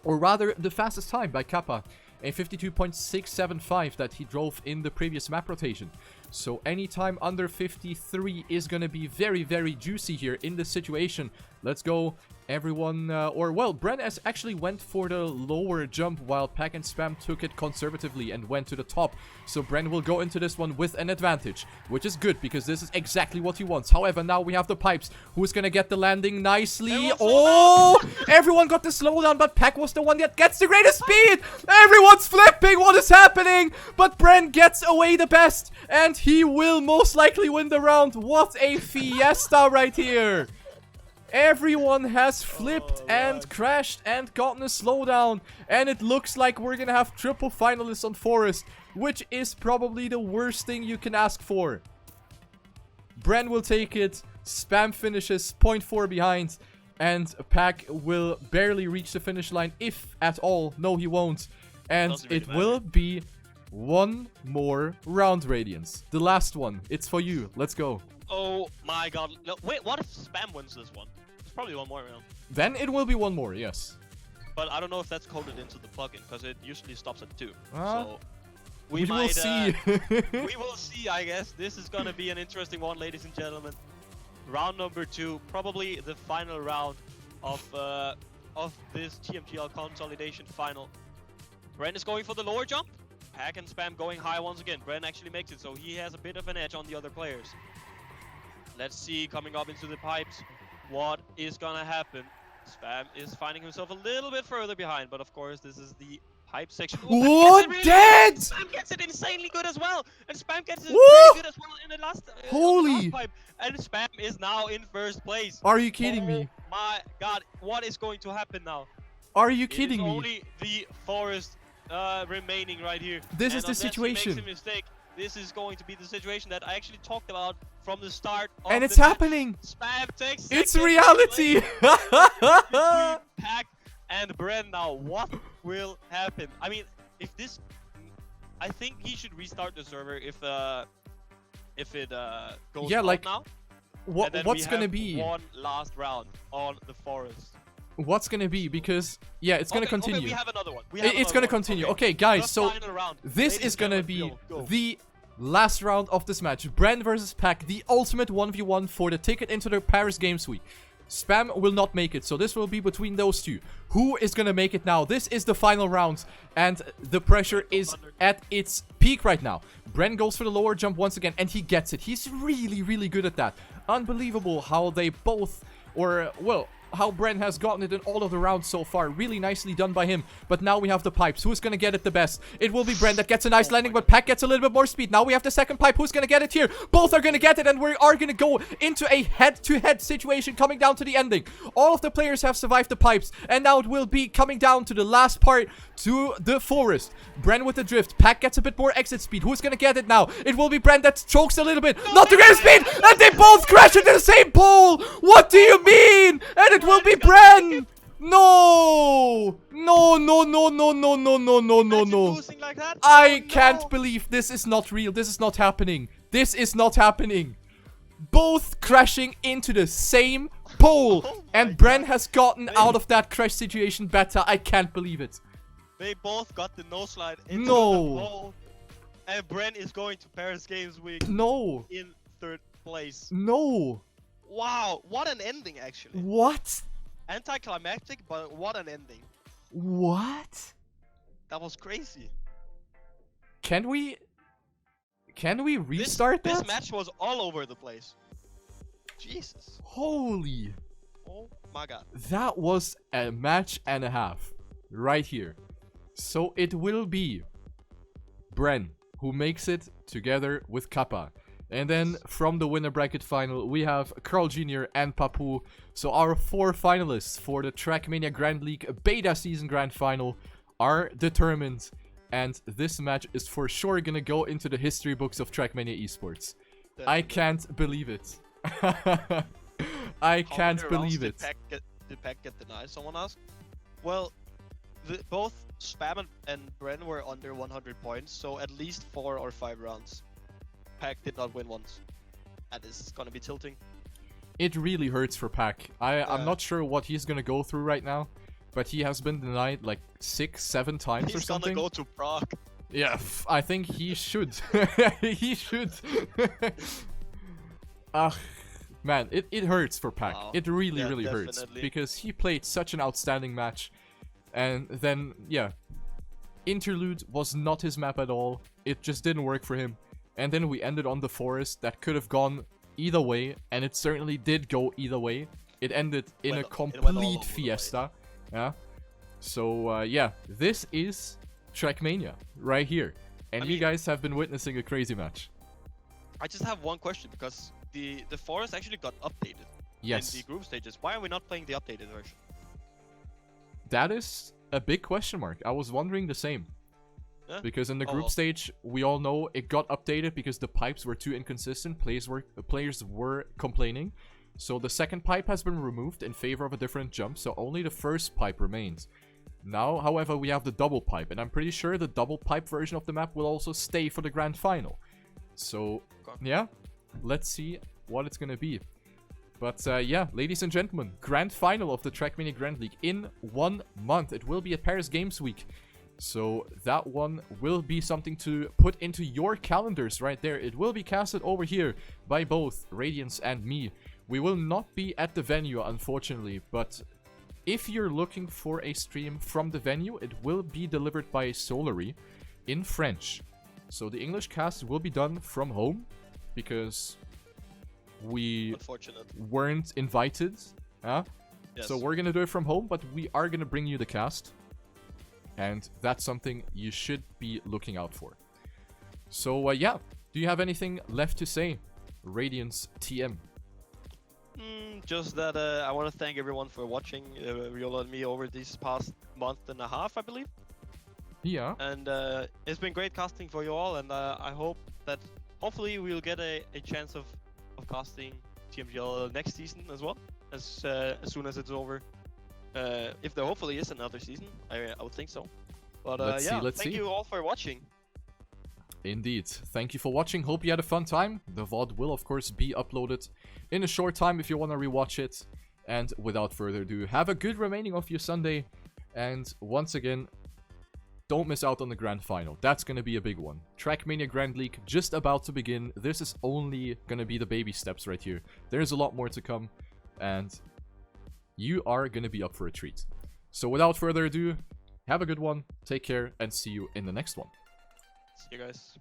or rather the fastest time by Kappa. A 52.675 that he drove in the previous map rotation. So any time under 53 is going to be very, very juicy here in this situation. Let's go. Everyone, Bren actually went for the lower jump while Pack and Spam took it conservatively and went to the top. So Bren will go into this one with an advantage, which is good because this is exactly what he wants. However, now we have the pipes. Who's gonna get the landing nicely? Oh, everyone got the slowdown, but Pack was the one that gets the greatest speed. Everyone's flipping. What is happening? But Bren gets away the best, and he will most likely win the round. What a fiesta right here. Everyone has flipped and crashed and gotten a slowdown. And it looks like we're gonna have triple finalists on Forest, which is probably the worst thing you can ask for. Bren will take it. Spam finishes 0.4 behind. And Pack will barely reach the finish line, if at all. No, he won't. And it will be one more round, Radiance. The last one. It's for you. Let's go. Oh my god. No, wait, what if Spam wins this one? It's probably one more round. Then it will be one more, yes. But I don't know if that's coded into the plugin, because it usually stops at 2. So we will see. We will see, I guess. This is gonna be an interesting one, ladies and gentlemen. Round number 2, probably the final round of this TMGL Consolidation Final. Bren is going for the lower jump. Pack and Spam going high once again. Bren actually makes it, so he has a bit of an edge on the other players. Let's see, coming up into the pipes, what is gonna happen. Spam is finding himself a little bit further behind, but of course this is the pipe section. What? Really Dead! Spam gets it insanely good as well, and Spam gets it pretty good as well in the last, Holy! pipe. And Spam is now in first place. Are you kidding me? My god, what is going to happen now? Are you kidding me? Only the Forest remaining right here. This is the situation. He makes a mistake, this is going to be the situation that I actually talked about from the start of and it's the happening. Spam takes it's reality. Pack and Bren now. What will happen? I mean, if this, I think he should restart the server if it goes out now. What's gonna be one last round on the Forest? What's gonna be, because it's gonna continue. Okay, we have another one. It's gonna continue. Okay, guys, so final round. this is gonna be the Last round of this match. Bren versus Pack. The ultimate 1v1 for the ticket into the Paris Games Week. Spam will not make it, so this will be between those two. Who is gonna make it now? This is the final round, and the pressure is at its peak right now. Bren goes for the lower jump once again, and he gets it. He's really, really good at that. Unbelievable how they both, or, well, how Bren has gotten it in all of the rounds so far. Really nicely done by him. But now we have the pipes. Who's gonna get it the best? It will be Bren that gets a nice landing, but Pack gets a little bit more speed. Now we have the second pipe. Who's gonna get it here? Both are gonna get it, and we are gonna go into a head-to-head situation coming down to the ending. All of the players have survived the pipes, and now it will be coming down to the last part, to the forest. Bren with the drift. Pack gets a bit more exit speed. Who's gonna get it now? It will be Bren that chokes a little bit. Not the great speed, and they both crash into the same pole. What do you mean? And it will be Bren. No! No, no, no, no, no, no, no, no, no, no. I can't believe this is not real. This is not happening. This is not happening. Both crashing into the same pole. And Bren has gotten out of that crash situation better. I can't believe it. They both got the no slide into the pole. And Bren is going to Paris Games Week. No. In 3rd place. No. Wow, what an ending actually. What? Anticlimactic, but what an ending. What? That was crazy. Can we restart that? This match was all over the place. Jesus. Holy. Oh my god. That was a match and a half. Right here. So it will be Bren who makes it together with Kappa. And then from the winner bracket final, we have Carl Jr. and Papu. So our 4 finalists for the Trackmania Grand League Beta Season Grand Final are determined. And this match is for sure gonna go into the history books of Trackmania Esports. Definitely. I can't believe it. I can't believe it. Did Pack get denied? Someone asked. Well, both Spam and Bren were under 100 points, so at least 4 or 5 rounds. Pack did not win once. And this is gonna be tilting. It really hurts for Pack. I'm not sure what he's gonna go through right now, but he has been denied like 6-7 times or something. He's gonna go to Prague. Yeah, I think he should. He should. Man, it hurts for Pack. Wow. It really, really hurts. Because he played such an outstanding match. And then, yeah. Interlude was not his map at all. It just didn't work for him. And then we ended on the forest that could have gone either way. And it certainly did go either way. It ended in a complete fiesta. Yeah. So, yeah. This is Trackmania right here. And you guys have been witnessing a crazy match. I just have one question because the forest actually got updated. Yes. In the group stages. Why are we not playing the updated version? That is a big question mark. I was wondering the same. Yeah? Because in the group stage, we all know it got updated because the pipes were too inconsistent. Players were complaining. So the second pipe has been removed in favor of a different jump. So only the first pipe remains. Now, however, we have the double pipe. And I'm pretty sure the double pipe version of the map will also stay for the grand final. So, yeah. Let's see what it's gonna be. But yeah, ladies and gentlemen, grand final of the Trackmania Grand League in 1 month. It will be at Paris Games Week. So that one will be something to put into your calendars right there. It will be casted over here by both Radiance and me. We will not be at the venue, unfortunately, but if you're looking for a stream from the venue, it will be delivered by Solary in French. So the English cast will be done from home because we weren't invited. Yes. So we're gonna do it from home, but we are gonna bring you the cast. And that's something you should be looking out for. So, yeah. Do you have anything left to say, Radiance TM? Just that I want to thank everyone for watching Riolu and me over this past month and a half, I believe. Yeah. And it's been great casting for you all, and I hope that hopefully we'll get a chance of casting TMGL next season as well, as soon as it's over. If there hopefully is another season, I would think so. But let's thank you all for watching. Indeed. Thank you for watching. Hope you had a fun time. The VOD will, of course, be uploaded in a short time if you want to rewatch it. And without further ado, have a good remaining of your Sunday. And once again, don't miss out on the Grand Final. That's gonna be a big one. Trackmania Grand League just about to begin. This is only gonna be the baby steps right here. There's a lot more to come, and you are gonna be up for a treat. So without further ado, have a good one, take care, and see you in the next one. See you guys.